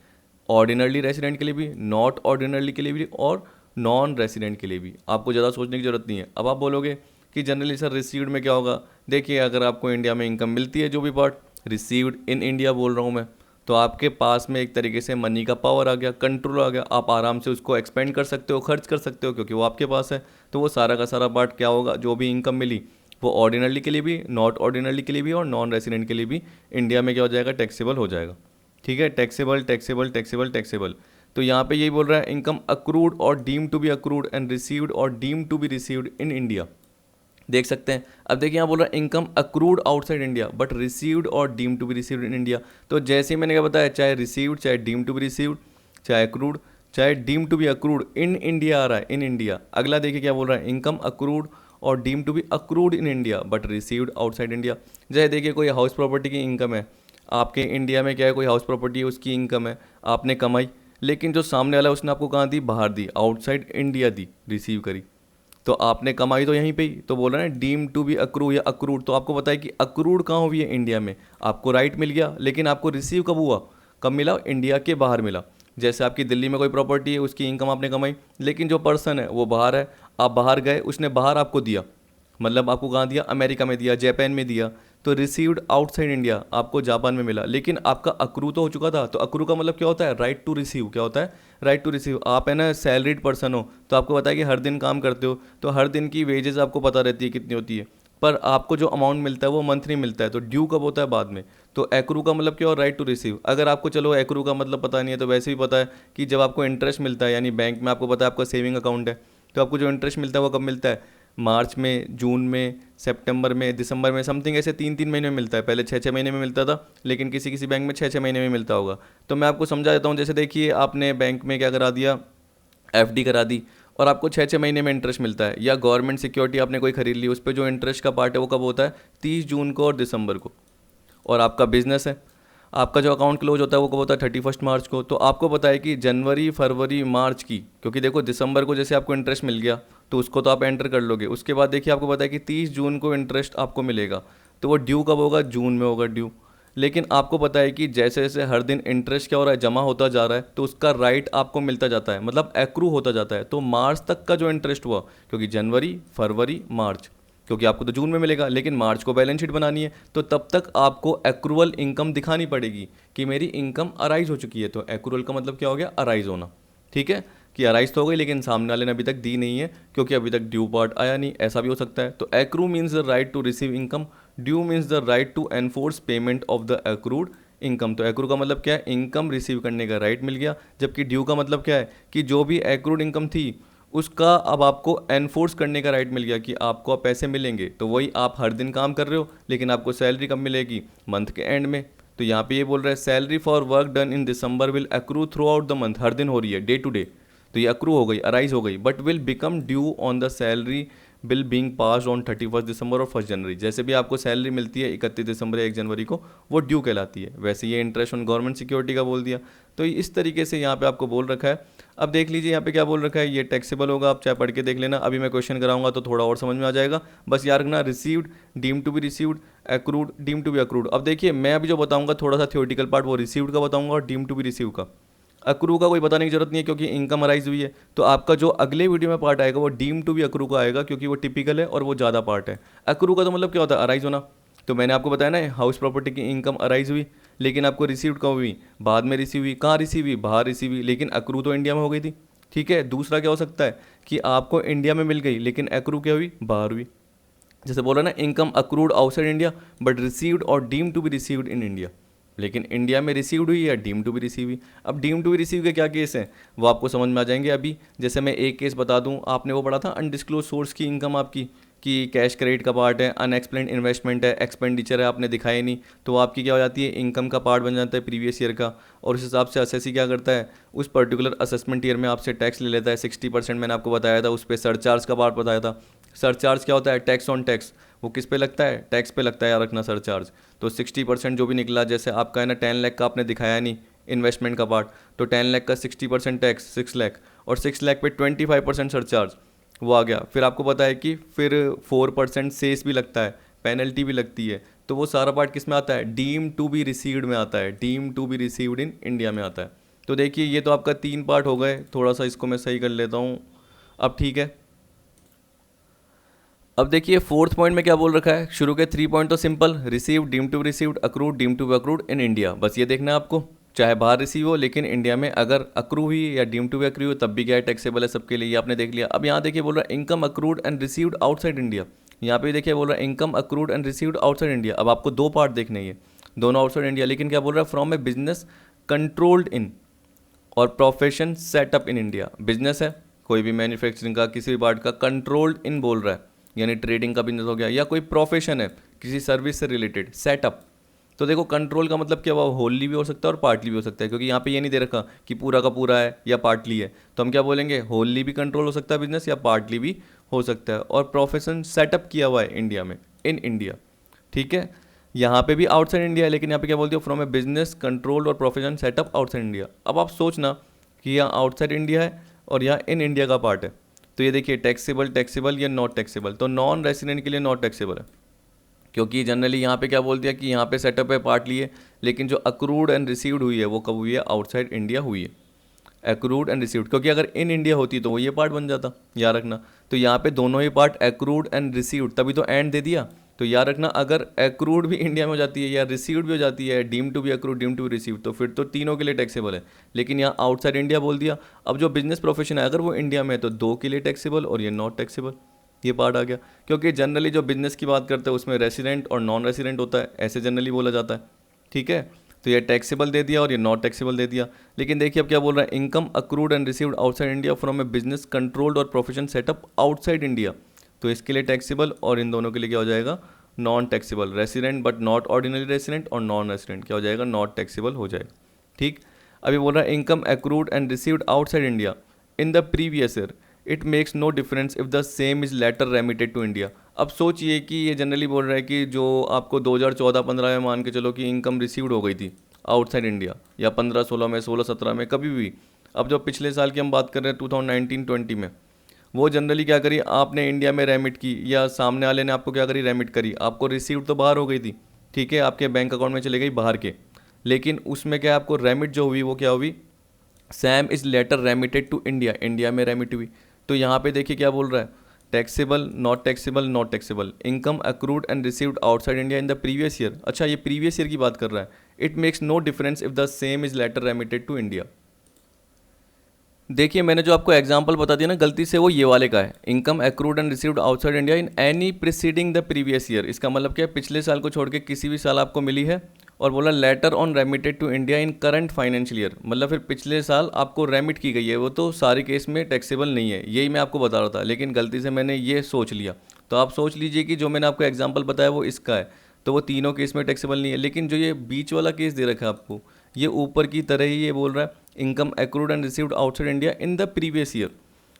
ऑर्डिनरली रेसिडेंट के लिए भी, नॉट ऑर्डिनरली के लिए भी, और नॉन रेसिडेंट के लिए भी। आपको ज़्यादा सोचने की ज़रूरत नहीं है। अब आप बोलोगे कि जनरली सर रिसीव्ड में क्या होगा। देखिए अगर आपको इंडिया में इनकम मिलती है, जो भी पार्ट रिसीव्ड इन इंडिया बोल रहा हूँ मैं, तो आपके पास में एक तरीके से मनी का पावर आ गया, कंट्रोल आ गया, आप आराम से उसको एक्सपेंड कर सकते हो, खर्च कर सकते हो, क्योंकि वो आपके पास है। तो वो सारा का सारा पार्ट क्या होगा, जो भी इनकम मिली वो ऑर्डिनरली के लिए भी, नॉट ऑर्डिनरली के लिए भी और नॉन रेसिडेंट के लिए भी इंडिया में क्या हो जाएगा, टैक्सेबल हो जाएगा। ठीक है, टैक्सेबल टैक्सेबल टैक्सेबल टैक्सेबल। तो यहाँ पे यही बोल रहा है, इनकम अक्रूड और deem to be accrued and received और deem to be received in India. देख सकते हैं। अब देखिए यहाँ बोल रहा है income accrued outside India but received और deem to be received in India. तो जैसे ही मैंने क्या बताया, चाहे रिसीव्ड, चाहे डीम टू बी रिसीव्ड, चाहे अक्रूड, चाहे deem to be accrued, in India आ रहा है, इन इंडिया। अगला देखिए क्या बोल रहा है, इनकम अक्रूड और deem to be accrued in India but received outside India. जैसे देखिए कोई हाउस प्रॉपर्टी की इनकम है आपके इंडिया में, क्या है, कोई हाउस प्रॉपर्टी है उसकी इनकम है, आपने कमाई, लेकिन जो सामने वाला है उसने आपको कहाँ दी, बाहर दी, आउटसाइड इंडिया दी, रिसीव करी। तो आपने कमाई तो यहीं पे ही, तो बोल रहे हैं डीम टू बी अक्रू या अक्रूड। तो आपको पता है कि अक्रूड कहाँ हुई है, इंडिया में। आपको राइट मिल गया, लेकिन आपको रिसीव कब हुआ, कब मिला, इंडिया के बाहर मिला। जैसे आपकी दिल्ली में कोई प्रॉपर्टी है, उसकी इनकम आपने कमाई, लेकिन जो पर्सन है वो बाहर है, आप बाहर गए, उसने बाहर आपको दिया, मतलब आपको कहाँ दिया, अमेरिका में दिया, जापान में दिया। तो रिसीव्ड आउटसाइड इंडिया, आपको जापान में मिला, लेकिन आपका अक्रू तो हो चुका था। तो अक्रू का मतलब क्या होता है, राइट टू रिसीव। क्या होता है, राइट टू रिसीव। आप है ना सैलरीड पर्सन हो, तो आपको पता है कि हर दिन काम करते हो, तो हर दिन की वेजेस आपको पता रहती है कितनी होती है, पर आपको जो अमाउंट मिलता है वो मंथली मिलता है। तो ड्यू कब होता है, बाद में। तो एक्रू का मतलब क्या, राइट टू रिसीव। अगर आपको चलो एक्रू का मतलब पता नहीं है, तो वैसे भी पता है कि जब आपको इंटरेस्ट मिलता है, यानी बैंक में आपको पता है आपका सेविंग अकाउंट है, तो आपको जो इंटरेस्ट मिलता है वो कब मिलता है, मार्च में, जून में, सितंबर में, दिसंबर में, समथिंग ऐसे 3-3 महीने में मिलता है। पहले 6-6 महीने में मिलता था, लेकिन किसी किसी बैंक में 6-6 महीने में मिलता होगा। तो मैं आपको समझा देता हूँ। जैसे देखिए आपने बैंक में क्या करा दिया, एफडी करा दी, और आपको 6-6 महीने में इंटरेस्ट मिलता है, या गवर्नमेंट सिक्योरिटी आपने कोई खरीद ली, उस पर जो इंटरेस्ट का पार्ट है वो कब होता है, 30 जून को और दिसंबर को। और आपका बिजनेस है, आपका जो अकाउंट क्लोज होता है वो कब होता है, 31 मार्च को। तो आपको पता है कि जनवरी, फरवरी, मार्च की, क्योंकि देखो दिसंबर को जैसे आपको इंटरेस्ट मिल गया तो उसको तो आप एंटर कर लोगे। उसके बाद देखिए आपको पता है कि 30 जून को इंटरेस्ट आपको मिलेगा, तो वो ड्यू कब होगा, जून में होगा ड्यू। लेकिन आपको पता है कि जैसे जैसे हर दिन इंटरेस्ट क्या हो रहा है, जमा होता जा रहा है, तो उसका राइट आपको मिलता जाता है, मतलब एक्रू होता जाता है। तो मार्च तक का जो इंटरेस्ट हुआ, क्योंकि जनवरी, फरवरी, मार्च, क्योंकि आपको तो जून में मिलेगा, लेकिन मार्च को बैलेंस शीट बनानी है, तो तब तक आपको एक्रूअल इनकम दिखानी पड़ेगी कि मेरी इनकम अराइज हो चुकी है। तो एक्रूअल का मतलब क्या हो गया, अराइज होना। ठीक है, कि अराइज तो हो गई, लेकिन सामने वाले ने अभी तक दी नहीं है, क्योंकि अभी तक ड्यू पार्ट आया नहीं, ऐसा भी हो सकता है। तो accrue means the right to receive income, due means the right to enforce payment of the accrued income. तो एक्रू का मतलब क्या है, इनकम रिसीव करने का राइट मिल गया। जबकि ड्यू का मतलब क्या है, कि जो भी एक्रूड इनकम थी उसका अब आपको एनफोर्स करने का राइट मिल गया, कि आपको अब पैसे मिलेंगे। तो वही आप हर दिन काम कर रहे हो, लेकिन आपको सैलरी कब मिलेगी, मंथ के एंड में। तो यहाँ पे ये बोल रहा है salary for work done in December will accrue throughout the month, हर दिन हो रही है, डे टू डे। तो ये अक्रू हो गई, अराइज हो गई, but will become due on the salary bill being passed on 31 दिसंबर और 1 जनवरी। जैसे भी आपको सैलरी मिलती है 31 दिसंबर या 1 जनवरी को, वो ड्यू कहलाती है। वैसे ये इंटरेस्ट ऑन गवर्नमेंट सिक्योरिटी का बोल दिया। तो इस तरीके से यहाँ पे आपको बोल रखा है। अब देख लीजिए यहाँ पे क्या बोल रखा है, ये टैक्सेबल होगा, आप चाहे पढ़ के देख लेना, अभी मैं क्वेश्चन कराऊंगा तो थोड़ा और समझ में आ जाएगा। बस याद रखना, received, deem to be received, accrued, deem to be accrued. अब देखिए मैं अभी जो बताऊंगा थोड़ा सा थ्योरेटिकल पार्ट, वो रिसीव्ड का बताऊंगा और डीम टू बी रिसीव का। अक्रू का कोई बताने की जरूरत नहीं है, क्योंकि इनकम अराइज हुई है। तो आपका जो अगले वीडियो में पार्ट आएगा वो डीम टू बी अक्रू का आएगा, क्योंकि वो टिपिकल है और वो ज़्यादा पार्ट है। अक्रू का तो मतलब क्या होता है, अराइज होना। तो मैंने आपको बताया ना, हाउस प्रॉपर्टी की इनकम अराइज हुई, लेकिन आपको रिसीव्ड कब हुई, बाद में रिसीव हुई। कहाँ रिसीव हुई, बाहर रिसीव हुई, लेकिन अक्रू तो इंडिया में हो गई थी। ठीक है, दूसरा क्या हो सकता है कि आपको इंडिया में मिल गई, लेकिन अक्रू क्या हुई, बाहर हुई। जैसे बोला ना, income accrued outside India but received और deem to be received in India. लेकिन इंडिया में रिसीव्ड हुई या डीम टू बी रिसीव हुई। अब डीम टू बी रिसीव के क्या केस हैं वो आपको समझ में आ जाएंगे अभी। जैसे मैं एक केस बता दूं, आपने वो पढ़ा था अनडिस्क्लोज सोर्स की इनकम आपकी, कि कैश क्रेडिट का पार्ट है, अनएक्सप्लेन्ड इन्वेस्टमेंट है, एक्सपेंडिचर है, आपने दिखाया नहीं, तो वो आपकी क्या हो जाती है, इनकम का पार्ट बन जाता है प्रीवियस ईयर का। और उस हिसाब से असेसी क्या करता है, उस पर्टिकुलर असेसमेंट ईयर में आपसे टैक्स ले लेता है 60%। मैंने आपको बताया था, उस पर सरचार्ज का पार्ट बताया था। सरचार्ज क्या होता है, टैक्स ऑन टैक्स, वो किस पे लगता है, टैक्स पे लगता है, याद रखना सरचार्ज। तो 60% जो भी निकला, जैसे आपका है ना 10 लाख का आपने दिखाया नहीं इन्वेस्टमेंट का पार्ट, तो 10 लाख का 60% टैक्स 6 लाख, और 6 लाख पे 25% सरचार्ज, वो आ गया। फिर आपको पता है कि फिर 4% सेस भी लगता है, पेनल्टी भी लगती है। तो वो सारा पार्ट किस में आता है, डीम टू बी रिसीव्ड में आता है, deem to be received in India में आता है। तो देखिए ये तो आपका 3 पार्ट हो गए, थोड़ा सा इसको मैं सही कर लेता हूँ अब, ठीक है। अब देखिए फोर्थ पॉइंट में क्या बोल रखा है, शुरू के 3 पॉइंट तो simple, receive, deem to be received, accrued, deem to be accrued in India, बस ये देखना है आपको। चाहे बाहर रिसीव हो, लेकिन इंडिया में अगर अक्रू हुई या डीम टू बी अक्रू हो तब भी क्या है, टैक्सेबल है सबके लिए, ये आपने देख लिया। अब यहाँ देखिए बोल रहा है income accrued and received outside India, यहाँ पे देखिए बोल रहा है income accrued and received outside India. अब आपको 2 पार्ट देखने हैं, दोनों आउटसाइड इंडिया, लेकिन क्या बोल रहा है, फ्रॉम ए बिजनेस कंट्रोल्ड इन और profession setup in India. Business है कोई भी मैन्युफैक्चरिंग का किसी भी पार्ट का, कंट्रोल्ड इन बोल रहा है, यानी ट्रेडिंग का बिजनेस हो गया, या कोई प्रोफेशन है किसी सर्विस से रिलेटेड, सेटअप। तो देखो कंट्रोल का मतलब क्या हुआ, होली भी हो सकता है और पार्टली भी हो सकता है, क्योंकि यहाँ पे ये नहीं दे रखा कि पूरा का पूरा है या पार्टली है। तो हम क्या बोलेंगे, होली भी कंट्रोल हो सकता है बिजनेस, या पार्टली भी हो सकता है। और प्रोफेशन सेटअप किया हुआ है इंडिया में, इन इंडिया, ठीक है। यहाँ पे भी आउटसाइड इंडिया है, लेकिन यहाँ पे क्या बोलते हो, फ्रॉम ए बिजनेस कंट्रोल और प्रोफेशन सेटअप आउटसाइड इंडिया। अब आप सोचना कि यहाँ आउटसाइड इंडिया है और यहाँ इन इंडिया का पार्ट है, तो ये देखिए टैक्सेबल, टैक्सेबल या नॉट टैक्सेबल। तो नॉन रेसिडेंट के लिए नॉट टैक्सेबल है, क्योंकि जनरली यहाँ पे क्या बोल दिया कि यहाँ पे सेटअप है पार्ट लिए, लेकिन जो अक्रूड एंड रिसीव्ड हुई है वो कब हुई है, आउटसाइड इंडिया हुई है, एक्रूड एंड रिसीव्ड। क्योंकि अगर इन इंडिया होती तो वो ये पार्ट बन जाता, याद रखना। तो यहाँ पे दोनों ही पार्ट एक्रूड एंड रिसीव्ड, तभी तो एंड दे दिया। तो याद रखना अगर एक्रूड भी इंडिया में हो जाती है या रिसीव्ड भी हो जाती है, deem to be accrued, deem to be received, तो फिर तो तीनों के लिए टैक्सेबल है। लेकिन यहाँ आउटसाइड इंडिया बोल दिया। अब जो बिजनेस प्रोफेशन है अगर वो इंडिया में है तो 2 के लिए टैक्सेबल और ये नॉट टैक्सेबल, ये पार्ट आ गया। क्योंकि जनरली जो बिजनेस की बात करते हैं उसमें रेसिडेंट और नॉन रेसिडेंट होता है, ऐसे जनरली बोला जाता है, ठीक है। तो ये टैक्सेबल दे दिया और ये नॉट टैक्सेबल दे दिया। लेकिन देखिए अब क्या बोल रहा है, income accrued and received outside India from a business controlled और प्रोफेशन सेटअप आउटसाइड इंडिया, तो इसके लिए टैक्सेबल और इन दोनों के लिए क्या हो जाएगा, non taxable. Resident but not ordinary resident और नॉन रेसिडेंट क्या हो जाएगा, नॉट टैक्सेबल हो जाएगा, ठीक। अभी बोल रहा है income accrued and received outside India in the previous year, it makes no difference if the same is later remitted to India. अब सोचिए कि ये जनरली बोल रहा है कि जो आपको 2014-15 में मान के चलो कि इनकम रिसीव्ड हो गई थी आउटसाइड इंडिया, या 15-16 में, 16-17 में, कभी भी। अब जो पिछले साल की हम बात कर रहे हैं 2019-20 में, वो जनरली क्या करी, आपने इंडिया में रेमिट की या सामने वाले ने आपको क्या करी, रेमिट करी, आपको रिसीव्ड तो बाहर हो गई थी, ठीक है, आपके बैंक अकाउंट में चले गई बाहर के, लेकिन उसमें क्या आपको रेमिट जो हुई वो क्या हुई, same is later remitted to India, India में रेमिट हुई। तो यहाँ पे देखिए क्या बोल रहा है, taxable, not taxable, not taxable, income accrued and received outside India in the previous year. अच्छा ये प्रीवियस ईयर की बात कर रहा है, it makes no difference if the same is later remitted to India. देखिए मैंने जो आपको एग्जांपल बता दिया ना गलती से, वो ये वाले का है, income accrued and received outside India in any preceding the previous year. इसका मतलब क्या है, पिछले साल को छोड़ के किसी भी साल आपको मिली है, और बोला later on remitted to India in current financial year, मतलब फिर पिछले साल आपको रेमिट की गई है, वो तो सारे केस में टैक्सेबल नहीं है, यही मैं आपको बता रहा था, लेकिन गलती से मैंने ये सोच लिया। तो आप सोच लीजिए कि जो मैंने आपको एग्जाम्पल बताया वो इसका है, तो वो तीनों केस में टैक्सेबल नहीं है। लेकिन जो ये बीच वाला केस दे रखा है आपको, ये ऊपर की तरह ही ये बोल रहा है income accrued and received outside India in the previous year,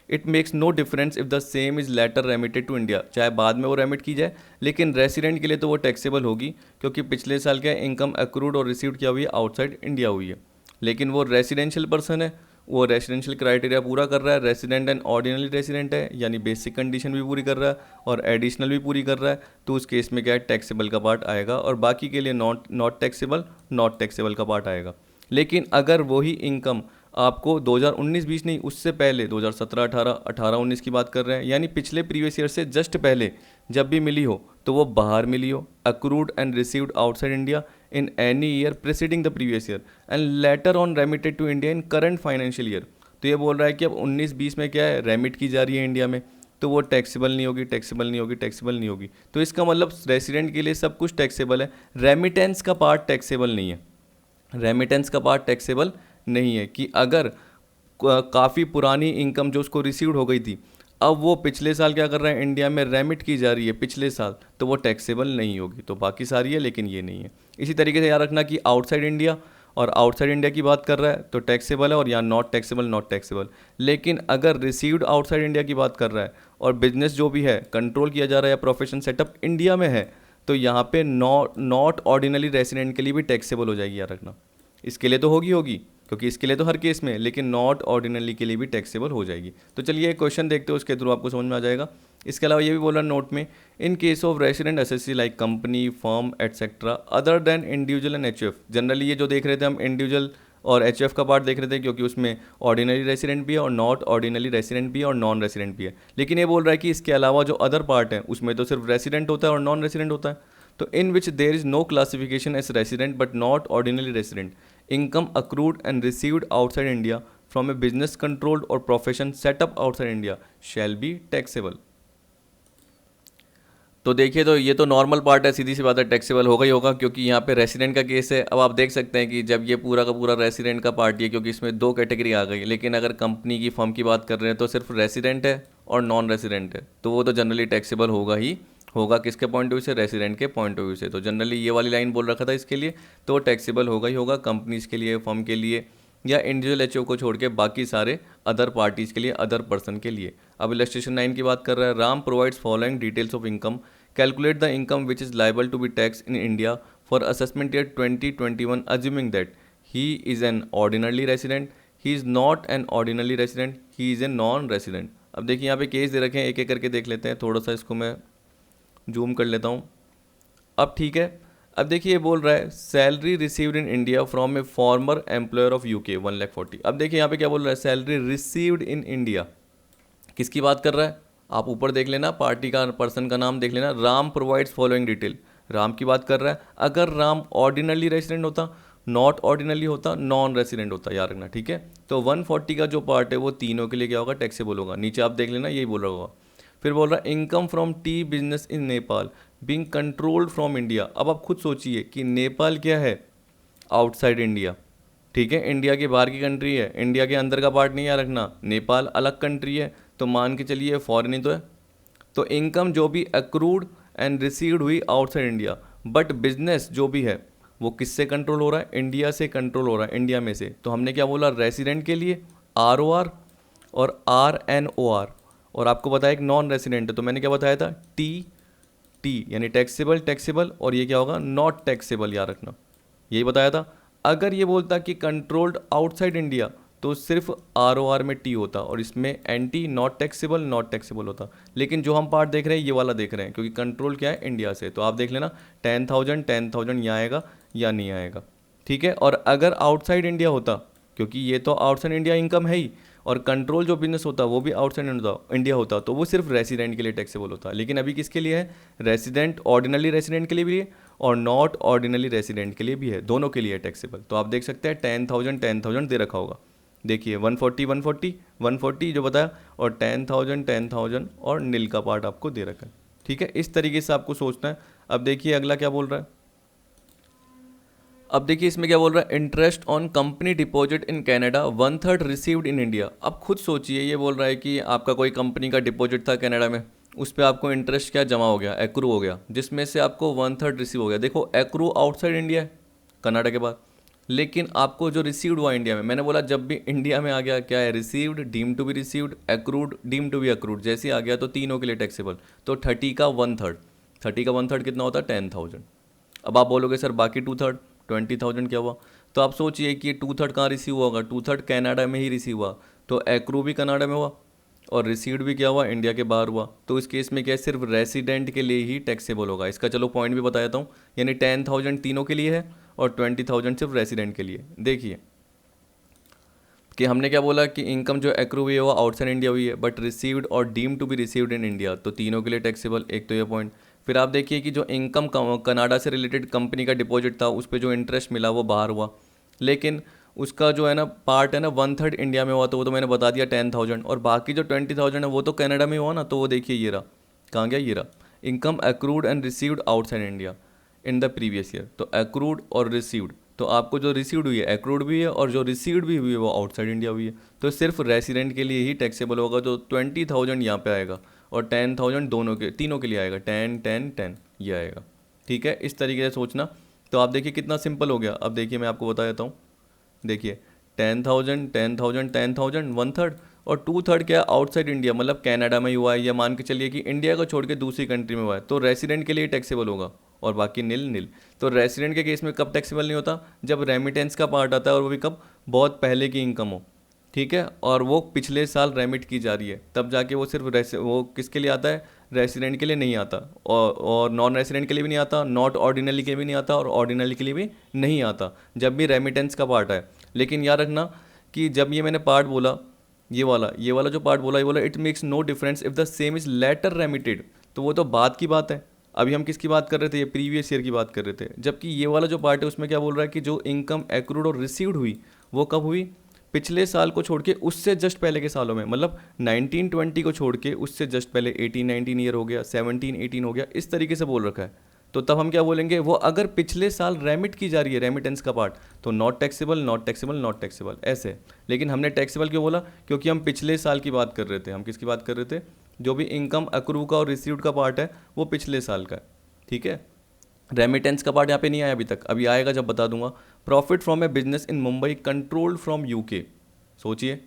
it makes no difference if the same is later remitted to India, चाहे बाद में वो रेमिट की जाए, लेकिन रेसिडेंट के लिए तो वो टैक्सेबल होगी, क्योंकि पिछले साल क्या इनकम अक्रूड और रिसीव्ड क्या हुई है, आउटसाइड इंडिया हुई है। लेकिन वो रेसिडेंशियल पर्सन है, वो रेसिडेंशियल क्राइटेरिया पूरा कर रहा है, रेसिडेंट एंड ऑर्डिनरी रेसिडेंट है, यानी बेसिक कंडीशन भी पूरी कर रहा है और एडिशनल भी पूरी कर रहा है, तो उस केस में क्या है, टैक्सेबल का पार्ट आएगा, और बाकी के लिए नॉट टैक्सेबल का पार्ट आएगा। लेकिन अगर वही इनकम आपको 2019-20 नहीं, उससे पहले 2017-18, 18-19 की बात कर रहे हैं, यानी पिछले प्रीवियस ईयर से जस्ट पहले जब भी मिली हो, तो वो बाहर मिली हो, accrued and received outside India in any year preceding the previous year and later on remitted to India in current financial year. तो ये बोल रहा है कि अब 19-20 में क्या है, रेमिट की जा रही है इंडिया में, तो वो टैक्सेबल नहीं होगी, टैक्सेबल नहीं होगी, टैक्सेबल नहीं होगी। तो इसका मतलब रेसिडेंट के लिए सब कुछ टैक्सेबल है, रेमिटेंस का पार्ट टैक्सेबल नहीं है, रेमिटेंस का पार्ट टैक्सेबल नहीं है, कि अगर काफ़ी पुरानी इनकम जो उसको रिसीव्ड हो गई थी, अब वो पिछले साल क्या कर रहा है, इंडिया में रेमिट की जा रही है पिछले साल, तो वो टैक्सेबल नहीं होगी। तो बाकी सारी है लेकिन ये नहीं है। इसी तरीके से याद रखना कि आउटसाइड इंडिया और आउटसाइड इंडिया की बात कर रहा है तो टैक्सेबल है, और यहाँ नॉट टैक्सेबल नॉट टैक्सेबल। लेकिन अगर रिसीव्ड आउटसाइड इंडिया की बात कर रहा है और बिजनेस जो भी है कंट्रोल किया जा रहा है या प्रोफेशन सेटअप इंडिया में है, तो यहाँ पे नॉट ऑर्डिनरी रेसिडेंट के लिए भी टैक्सेबल हो जाएगी, याद रखना। इसके लिए तो होगी होगी क्योंकि इसके लिए तो हर केस में, लेकिन नॉट ऑर्डिनरी के लिए भी टैक्सेबल हो जाएगी। तो चलिए एक क्वेश्चन देखते हो, उसके थ्रू आपको समझ में आ जाएगा। इसके अलावा ये भी बोला नोट में, इन case of resident SSC like company firm etcetera other than individual and HUF. Generally ये जो देख रहे थे हम इंडिविजुअल और एचयूएफ का पार्ट देख रहे थे, क्योंकि उसमें ऑर्डिनरी रेसिडेंट भी है और नॉट ऑर्डिनरी रेसिडेंट भी है और नॉन रेसिडेंट भी है। लेकिन ये बोल रहा है कि इसके अलावा जो अदर पार्ट है उसमें तो सिर्फ रेसिडेंट होता है और नॉन रेसिडेंट होता है। तो in which there is no classification as resident but not ordinary resident, income accrued and received outside India from a business controlled or profession set up outside India shall be taxable। तो देखिए, तो ये तो normal part है, सीधी सी बात है, taxable होगा ही होगा, क्योंकि यहाँ पे रेसिडेंट का केस है। अब आप देख सकते हैं कि जब ये पूरा का पूरा रेसिडेंट का पार्ट है, क्योंकि इसमें दो कैटेगरी आ गई। लेकिन अगर कंपनी की फर्म की बात कर रहे हैं तो सिर्फ रेसिडेंट है और नॉन रेसिडेंट है, तो वो तो जनरली टैक्सेबल होगा ही होगा। किसके पॉइंट ऑफ व्यू से? रेसिडेंट के पॉइंट ऑफ व्यू से। तो जनरली ये वाली लाइन बोल रखा था इसके लिए, तो टैक्सेबल होगा ही होगा कंपनीज के लिए, फर्म के लिए, या इंडिविजुअल एचओ को छोड़ के बाकी सारे अदर पार्टीज़ के लिए, अदर पर्सन के लिए। अब इलस्ट्रेशन 9 की बात कर रहा है, Ram provides following details of income, calculate the income which is liable to be tax in India for assessment year 2021 assuming that he is an ordinarily resident, he is not an ordinarily resident, he is a non resident. अब देखिए यहाँ पे case दे रखे हैं, एक एक करके देख लेते हैं। थोड़ा सा इसको मैं जूम कर लेता हूँ। अब ठीक है, अब देखिए ये बोल रहा है salary received in India from A farmer employer of UK 1,40,000। अब देखिए यहाँ पे क्या बोल रहा है, सैलरी रिसीव्ड इन इंडिया। किसकी बात कर रहा है? आप ऊपर देख लेना, पार्टी का पर्सन का नाम देख लेना, Ram provides following detail. Ram की बात कर रहा है। अगर राम ऑर्डिनरली रेसिडेंट होता, नॉट ऑर्डिनरली होता, नॉन रेसिडेंट होता, याद रखना, ठीक है। तो 140 का जो पार्ट है वो तीनों के लिए क्या होगा? टैक्सेबल होगा। नीचे आप देख लेना, यही बोल रहा होगा। फिर बोल रहा है income from T business in Nepal being controlled from India. अब आप खुद सोचिए कि नेपाल क्या है? आउटसाइड इंडिया, ठीक है, इंडिया के बाहर की कंट्री है, इंडिया के अंदर का पार्ट नहीं याद रखना। नेपाल अलग कंट्री है, तो मान के चलिए फॉरेन ही तो है। तो इनकम जो भी अक्रूड एंड रिसीव्ड हुई आउटसाइड इंडिया, बट बिजनेस जो भी है वो किससे कंट्रोल हो रहा है? इंडिया से कंट्रोल हो रहा है, इंडिया में से। तो हमने क्या बोला? रेसिडेंट के लिए ROR और RNOR, और आपको बताया एक नॉन रेसिडेंट है, तो मैंने क्या बताया था? टी यानी टैक्सेबल टैक्सेबल, और ये क्या होगा? नॉट टैक्सेबल, याद रखना, यही बताया था। अगर ये बोलता कि कंट्रोल्ड आउटसाइड इंडिया तो सिर्फ ROR में टी होता और इसमें एंटी नॉट टैक्सेबल होता। लेकिन जो हम पार्ट देख रहे हैं ये वाला देख रहे हैं, क्योंकि कंट्रोल क्या है? इंडिया से। तो आप देख लेना 10,000 यहाँ आएगा या नहीं आएगा, ठीक है। और अगर आउटसाइड इंडिया होता, क्योंकि ये तो आउटसाइड इंडिया इनकम है ही, और कंट्रोल जो बिजनेस होता वो भी आउटसाइड इंडिया होता, तो वो सिर्फ रेसिडेंट के लिए टैक्सेबल होता। लेकिन अभी किसके लिए है? रेसिडेंट, ऑर्डिनरी रेसिडेंट के लिए भी है और नॉट ऑर्डिनरी रेसिडेंट के लिए भी है, दोनों के लिए है टैक्सेबल। तो आप देख सकते हैं 10,000 दे रखा होगा। देखिए 140 जो बताया, और 10,000 और नील का पार्ट आपको दे रखा है, ठीक है। इस तरीके से आपको सोचना है। अब देखिए अगला क्या बोल रहा है। अब देखिए इसमें क्या बोल रहा है, interest on company deposit in Canada 1/3 received in India. अब खुद सोचिए, ये बोल रहा है कि आपका कोई कंपनी का डिपॉजिट था कनाडा में, उस पर आपको इंटरेस्ट क्या जमा हो गया? एक्रू हो गया, जिसमें से आपको 1/3 रिसीव हो गया। देखो एक्रू आउटसाइड इंडिया है, कनाडा के बाद, लेकिन आपको जो रिसीव्ड हुआ इंडिया में, मैंने बोला जब भी इंडिया में आ गया क्या है? Received, deem to be received, accrued, deem to be accrued, जैसे आ गया तो तीनों के लिए टैक्सेबल। तो 30 का 1/3 कितना होता है? 10,000। अब आप बोलोगे सर बाकी 2/3 20,000 क्या हुआ? तो आप सोचिए कि 2/3 कहाँ रिसीव होगा? 2/3 कनाडा में ही रिसीव हुआ, तो एक्रू भी कनाडा में हुआ और रिसीव्ड भी क्या हुआ? इंडिया के बाहर हुआ। तो इस केस में क्या है? सिर्फ रेसिडेंट के लिए ही टैक्सेबल होगा। इसका चलो पॉइंट भी बता देता हूँ, यानी 10,000 तीनों के लिए है और 20,000 सिर्फ रेसिडेंट के लिए। देखिए कि हमने क्या बोला कि इनकम जो एक्रू हुई है वो आउटसाइड इंडिया हुई है, बट रिसीव्ड और deem to be received in India, तो तीनों के लिए टैक्सेबल। एक तो ये पॉइंट। फिर आप देखिए कि जो इनकम कनाडा से रिलेटेड कंपनी का डिपॉजिट था उस पर जो इंटरेस्ट मिला वो बाहर हुआ, लेकिन उसका जो है ना पार्ट है ना 1/3 इंडिया में हुआ, तो वो तो मैंने बता दिया 10,000, और बाकी जो 20,000 है वो तो कनाडा में हुआ ना। तो वो देखिए ये रहा, कहाँ गया? ये रहा, income accrued and received outside India in the previous year. तो एक्रूड और रिसीव्ड तो आपको जो रिसीव्ड हुई है एक्रूड भी है और जो रिसीव्ड भी हुई है वो आउटसाइड इंडिया हुई है। तो सिर्फ रेसिडेंट के लिए ही टैक्सेबल होगा, जो 20,000 यहाँ पे आएगा और 10,000 दोनों के तीनों के लिए आएगा, 10 10 10 ये आएगा। ठीक है, इस तरीके से सोचना। तो आप देखिए कितना सिंपल हो गया। अब देखिए मैं आपको बता देता हूँ, देखिए 10,000 10,000 10,000 1/3 और 2/3 क्या आउटसाइड इंडिया, मतलब कनाडा में हुआ है या मान के चलिए कि इंडिया को छोड़ के दूसरी कंट्री में हुआ है, तो रेसिडेंट के लिए टैक्सेबल होगा और बाकी नील नील। तो रेसिडेंट के केस में कब टैक्सेबल नहीं होता, जब रेमिटेंस का पार्ट आता है और वो भी कब, बहुत पहले की इनकम हो। ठीक है, और वो पिछले साल रेमिट की जा रही है, तब जाके वो सिर्फ वो किसके लिए आता है, रेसिडेंट के लिए नहीं आता, और नॉन रेसिडेंट के लिए भी नहीं आता, नॉट ऑर्डिनरी के लिए भी नहीं आता और ऑर्डिनरी के लिए भी नहीं आता, जब भी रेमिटेंस का पार्ट है। लेकिन याद रखना कि जब ये मैंने पार्ट बोला, ये वाला जो पार्ट बोला, ये बोला it makes no difference if the same is later remitted, तो वो तो बात की बात है। अभी हम किसकी बात कर रहे थे, ये प्रीवियस ईयर की बात कर रहे थे। जबकि ये वाला जो पार्ट है उसमें क्या बोल रहा है कि जो इनकम एक्रूड और रिसीव्ड हुई वो कब हुई, पिछले साल को छोड़ के उससे जस्ट पहले के सालों में, मतलब 1920 को छोड़ के उससे जस्ट पहले 18-19 ईयर हो गया, 17-18 हो गया, इस तरीके से बोल रखा है। तो तब हम क्या बोलेंगे, वो अगर पिछले साल रेमिट की जा रही है, रेमिटेंस का पार्ट, तो not taxable not taxable not taxable ऐसे। लेकिन हमने टैक्सेबल क्यों बोला, क्योंकि हम पिछले साल की बात कर रहे थे। हम किसकी बात कर रहे थे, जो भी इनकम अक्रू का और रिसीव्ड का पार्ट है वो पिछले साल का है। ठीक है, रेमिटेंस का पार्ट यहाँ पे नहीं आया अभी तक, अभी आएगा जब बता दूंगा। Profit from a business in Mumbai controlled from UK, सोचिए।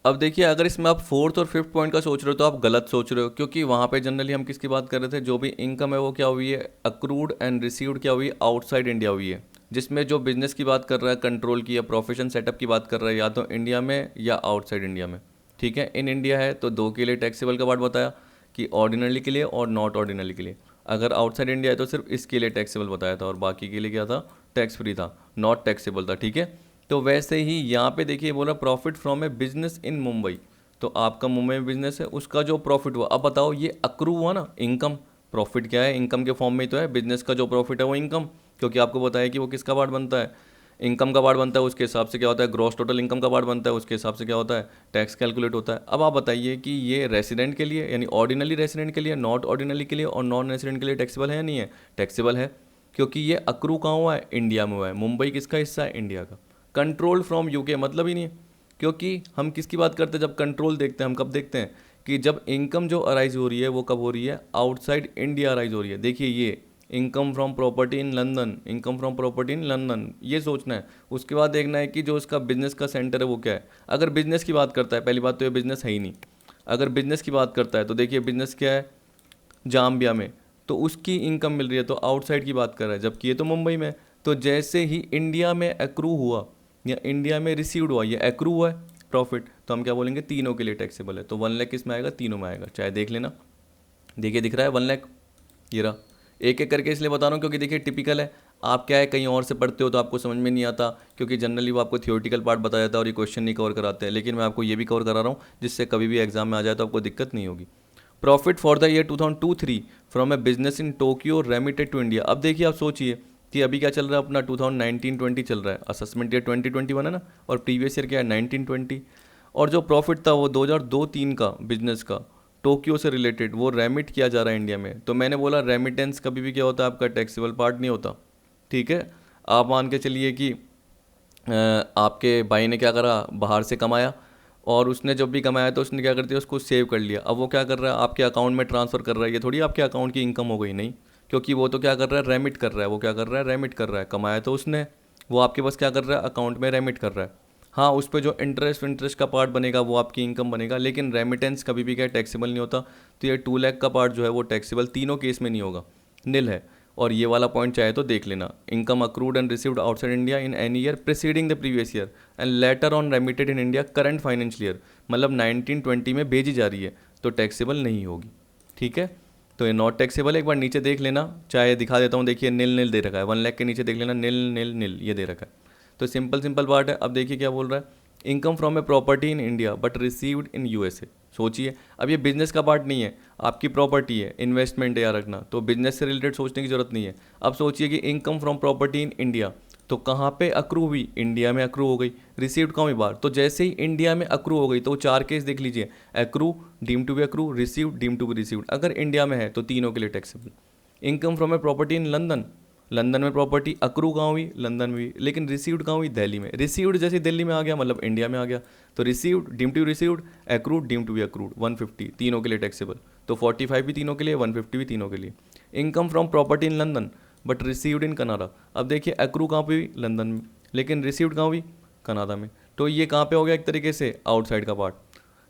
अब देखिए अगर इसमें आप फोर्थ और फिफ्थ पॉइंट का सोच रहे हो तो आप गलत सोच रहे हो, क्योंकि वहाँ पे जनरली हम किसकी बात कर रहे थे, जो भी इनकम है वो क्या हुई है, अक्रूड एंड रिसीव्ड क्या हुई है, आउटसाइड इंडिया हुई है। जिसमें जो बिजनेस की बात कर रहा है, कंट्रोल की या प्रोफेशन सेटअप की बात कर रहा है, या तो इंडिया में या आउटसाइड इंडिया में। ठीक है, इन इंडिया है तो दो के लिए टैक्सेबल का पार्ट बताया कि ऑर्डिनरी के लिए और नॉट ऑर्डिनरी के लिए। अगर आउटसाइड इंडिया है तो सिर्फ इसके लिए टैक्सेबल बताया था और बाकी के लिए क्या था, टैक्स फ्री था, नॉट टैक्सेबल था। ठीक है, तो वैसे ही यहाँ पे देखिए बोला प्रॉफिट फ्रॉम ए बिजनेस इन मुंबई, तो आपका मुंबई में बिजनेस है, उसका जो प्रॉफिट हुआ, अब बताओ ये अक्रू हुआ ना इनकम, प्रॉफिट क्या है, इनकम के फॉर्म में ही तो है, बिजनेस का जो प्रॉफिट है वो इनकम, क्योंकि आपको बताया कि वो किसका पार्ट बनता है, इनकम का पार्ट बनता है, उसके हिसाब से क्या होता है, ग्रॉस टोटल इनकम का पार्ट बनता है, उसके हिसाब से क्या होता है, टैक्स कैलकुलेट होता है। अब आप बताइए कि ये रेसिडेंट के लिए यानी ऑर्डिनरी रेसिडेंट के लिए, नॉट ऑर्डिनरी के लिए और नॉन रेसिडेंट के लिए टैक्सेबल है या नहीं है, टैक्सेबल है, क्योंकि ये अक्रू कहाँ हुआ है, इंडिया में हुआ है। मुंबई किसका हिस्सा है, इंडिया का। कंट्रोल फ्रॉम यूके मतलब ही नहीं है, क्योंकि हम किसकी बात करते हैं, जब कंट्रोल देखते हैं हम कब देखते हैं कि जब इनकम जो अराइज हो रही है वो कब हो रही है, आउटसाइड इंडिया अराइज हो रही है। देखिए ये income from property in London, income from property in London, ये सोचना है। उसके बाद देखना है कि जो इसका बिजनेस का सेंटर है वो क्या है। अगर बिजनेस की बात करता है, पहली बात तो ये बिजनेस है ही नहीं। अगर बिजनेस की बात करता है तो देखिए बिजनेस क्या है, जाम्बिया में, तो उसकी इनकम मिल रही है, तो आउटसाइड की बात कर रहा है, जबकि ये तो मुंबई में। तो जैसे ही इंडिया में एक्रू हुआ या इंडिया में रिसीव्ड हुआ, ये एक्रू हुआ है प्रॉफिट, तो हम क्या बोलेंगे, तीनों के लिए टैक्सेबल है। तो 1 लाख किस में आएगा, तीनों में आएगा, चाहे देख लेना। देखिए दिख रहा है 1 लाख, ये रहा। एक एक करके इसलिए बता रहा हूँ क्योंकि देखिए टिपिकल है, आप क्या है कहीं और से पढ़ते हो तो आपको समझ में नहीं आता, क्योंकि जनरली वो आपको थियोरटिकल पार्ट बताया जाता है और ये क्वेश्चन नहीं कवर कराते हैं। लेकिन मैं आपको ये भी कवर करा रहा हूँ जिससे कभी भी एग्जाम में आ जाए तो आपको दिक्कत नहीं होगी। Profit for the year 2002-03 from a business in Tokyo remitted to India. अब देखिए आप सोचिए कि अभी क्या चल रहा है अपना, 2019-20 चल रहा है, असेसमेंट ईयर 2021 है ना, और प्रीवियस ईयर क्या है 1920। और जो प्रॉफिट था वो 2002-03 का बिजनेस का, टोक्यो से रिलेटेड, वो रेमिट किया जा रहा है इंडिया में। तो मैंने बोला रेमिटेंस कभी भी क्या होता है, आपका टैक्सेबल पार्ट नहीं होता। ठीक है, आप मान के चलिए कि आपके भाई ने क्या करा, बाहर से कमाया, और उसने जब भी कमाया तो उसने क्या कर दिया, उसको सेव कर लिया। अब वो क्या कर रहा है, आपके अकाउंट में ट्रांसफ़र कर रहा है, ये थोड़ी आपके अकाउंट की इनकम हो गई, नहीं, क्योंकि वो तो क्या कर रहा है, रेमिट कर रहा है। वो क्या कर रहा है, रेमिट कर रहा है, कमाया तो उसने, वो आपके पास क्या कर रहा है, अकाउंट में रेमिट कर रहा है। हाँ, उस पर जो इंटरेस्ट का पार्ट बनेगा वो आपकी इनकम बनेगा, लेकिन रेमिटेंस कभी भी क्या टैक्सेबल नहीं होता। तो ये 2 लाख का पार्ट जो है वो टैक्सेबल तीनों केस में नहीं होगा, नील है। और ये वाला पॉइंट चाहे तो देख लेना, income accrued and received outside India in any year preceding the previous year and later on remitted in India current financial year, मतलब 1920 में भेजी जा रही है तो टैक्सेबल नहीं होगी। ठीक है, तो ये नॉट टैक्सेबल है, एक बार नीचे देख लेना, चाहे दिखा देता हूँ, देखिए नील नील दे रखा है, 1 लाख के नीचे देख लेना, नील नील नील ये दे रखा है। तो सिंपल पार्ट है। अब देखिए क्या बोल रहा है, income from a property in India but received in USA. सोचिए, अब ये बिजनेस का पार्ट नहीं है, आपकी प्रॉपर्टी है, इन्वेस्टमेंट है याद रखना, तो बिजनेस से रिलेटेड सोचने की जरूरत नहीं है। अब सोचिए कि income from property in India, तो कहाँ पे अक्रू हुई, इंडिया में अक्रू हो गई, रिसीव्ड कहाँ हुई, बाहर। तो जैसे ही इंडिया में अक्रू हो गई तो 4 केस देख लीजिए, accrue, deem to be accrue, received, deem to be received. अगर इंडिया में है तो तीनों के लिए taxable. Income from a property in London, London में प्रॉपर्टी अक्रू कहाँ हुई, लंदन में हुई, लेकिन रिसीव्ड कहाँ हुई, दिल्ली में। रिसीव्ड जैसे दिल्ली में आ गया मतलब इंडिया में आ गया, तो received deem to received, accrued deem to be accrued, 150 तीनों के लिए टैक्सेबल, तो 45 भी तीनों के लिए, 150 भी तीनों के लिए। Income from property in London but received in Canada. अब देखिए एक्रू कहाँ पे हुई, लंदन में, लेकिन रिसीव्ड कहाँ हुई, कनाडा में। तो ये कहाँ पे हो गया एक तरीके से आउटसाइड का पार्ट।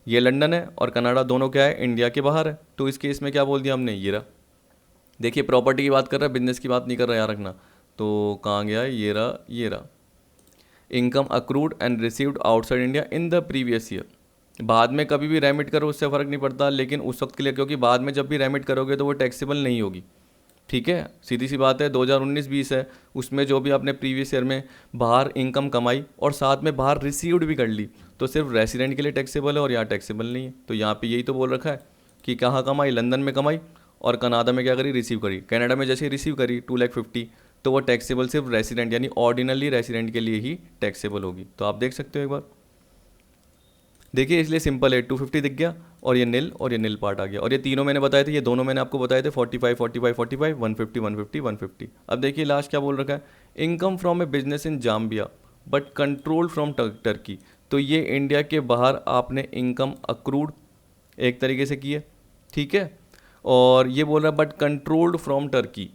ये लंदन है और कनाडा दोनों क्या है, इंडिया के बाहर है। तो इस केस में क्या बोल दिया हमने, ये रहा। देखिए प्रॉपर्टी की बात कर रहा है, बिजनेस की बात नहीं कर रहा, याद रखना। तो कहाँ गया, ये रहा, ये रहा। Income accrued and received outside India in the previous year. बाद में कभी भी रेमिट करो उससे फ़र्क नहीं पड़ता, लेकिन उस वक्त के लिए, क्योंकि बाद में जब भी रेमिट करोगे तो वो टैक्सेबल नहीं होगी। ठीक है, सीधी सी बात है। 2019-20 है, उसमें जो भी आपने प्रीवियस ईयर में बाहर इनकम कमाई और साथ में बाहर रिसीव्ड भी कर ली, तो सिर्फ रेसिडेंट के लिए टैक्सेबल है और यहाँ टैक्सेबल नहीं है। तो यहाँ पे यही तो बोल रखा है कि कहाँ कमाई, लंदन में कमाई और कनाडा में क्या करी, रिसीव करी। कनाडा में जैसे रिसीव करी 2,50,000, तो वो टैक्सेबल सिर्फ रेसिडेंट यानी ऑर्डिनली रेसिडेंट के लिए ही टैक्सेबल होगी। तो आप देख सकते हो एक बार, देखिए इसलिए सिंपल है, 250 दिख गया और ये नील पार्ट आ गया। और ये तीनों मैंने बताए थे, ये दोनों मैंने आपको बताए थे, 45 45 45, 150 150 150। अब देखिए लास्ट क्या बोल रखा है, income from a business in Zambia but control from Turkey. तो ये इंडिया के बाहर आपने इनकम अक्रूड एक तरीके से की है, ठीक है। और ये बोल रहा है बट कंट्रोल्ड फ्रॉम टर्की।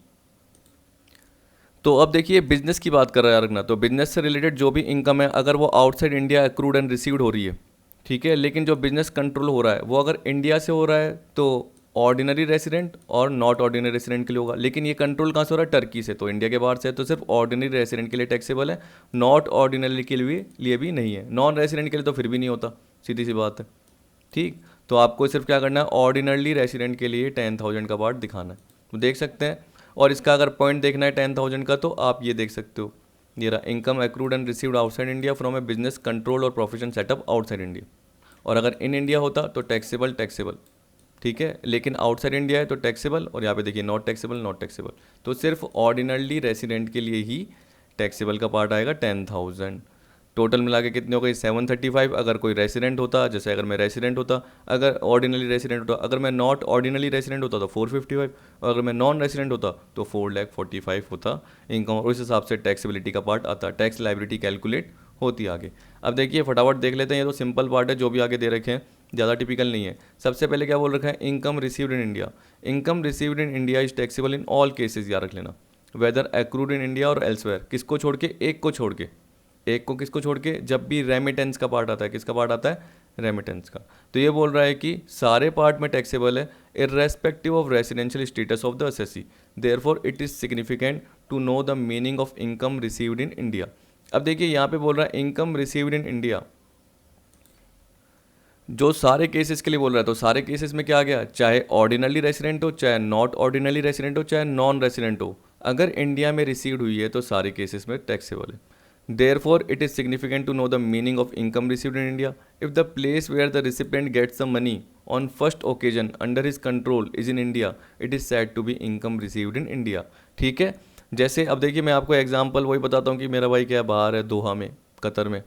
तो अब देखिए बिजनेस की बात कर रहा है रखना, तो बिजनेस से रिलेटेड जो भी इनकम है अगर वो outside India accrued and received हो रही है, ठीक है, लेकिन जो बिजनेस कंट्रोल हो रहा है वो अगर इंडिया से हो रहा है तो ऑर्डिनरी रेसिडेंट और नॉट ऑर्डिनरी रेसिडेंट के लिए होगा। लेकिन ये कंट्रोल कहाँ से हो रहा है, टर्की से, तो इंडिया के बाहर से है, तो सिर्फ ऑर्डिनरी रेसिडेंट के लिए टैक्सेबल है, नॉट ऑर्डिनरी के लिए भी नहीं है, नॉन रेसिडेंट के लिए तो फिर भी नहीं होता, सीधी सी बात है। ठीक, तो आपको सिर्फ क्या करना है, ऑर्डिनरली रेसिडेंट के लिए 10,000 का पार्ट दिखाना है, तो देख सकते हैं। और इसका अगर पॉइंट देखना है 10,000 का, तो आप ये देख सकते हो, ये रहा, income accrued and received outside India from a business control और प्रोफेशन सेटअप आउटसाइड इंडिया। और अगर इन इंडिया होता तो टैक्सेबल टैक्सेबल, ठीक है, लेकिन आउटसाइड इंडिया है तो टैक्सेबल, और यहाँ पे देखिए नॉट टैक्सेबल नॉट टैक्सेबल। तो सिर्फ ऑर्डिनरली रेसिडेंट के लिए ही टैक्सेबल का पार्ट आएगा 10,000। टोटल मिला के कितने हो गए, 735। अगर कोई रेसिडेंट होता, जैसे अगर मैं रेसिडेंट होता, अगर ऑर्डिनरी रेसिडेंट होता, अगर मैं नॉट ऑर्डिनरी रेसिडेंट होता तो 455, और अगर मैं नॉन रेसिडेंट होता तो 4,45,000 होता इनकम, और उस हिसाब से टैक्सेबिलिटी का पार्ट आता, टैक्स लाइबिलिटी कैलकुलेट होती आगे। अब देखिए फटाफट देख लेते हैं, ये तो सिंपल पार्ट है जो भी आगे दे रखे हैं, ज़्यादा टिपिकल नहीं है। सबसे पहले क्या बोल रखा है, income received in India. Income received in India is taxable in all cases, याद रख लेना, वेदर एक्रूड इन इंडिया और एल्सवेयर। किसको छोड़ के, एक को छोड़ के, एक को किसको छोड़ के, जब भी रेमिटेंस का पार्ट आता है, किसका पार्ट आता है, रेमिटेंस का। तो ये बोल रहा है कि सारे पार्ट में टैक्सेबल है irrespective of residential status of the assessee, therefore it is significant to know the meaning of income received in India. अब देखिए यहाँ पे बोल रहा है इनकम रिसीव्ड इन इंडिया, जो सारे केसेस के लिए बोल रहा है, तो सारे केसेस में क्या आ गया, चाहे ऑर्डिनरी रेसिडेंट हो, चाहे नॉट ऑर्डिनरी रेसिडेंट हो, चाहे नॉन रेसिडेंट हो, अगर इंडिया में रिसीव्ड हुई है तो सारे केसेस में टैक्सेबल है। Therefore, it is significant to know the meaning of income received in India. If the place where the recipient gets the money on first occasion under his control is in India, it is said to be income received in India. ठीक है, जैसे अब देखिए मैं आपको example वही बताता हूँ कि मेरा भाई क्या बाहर है, दोहा में, कतर में,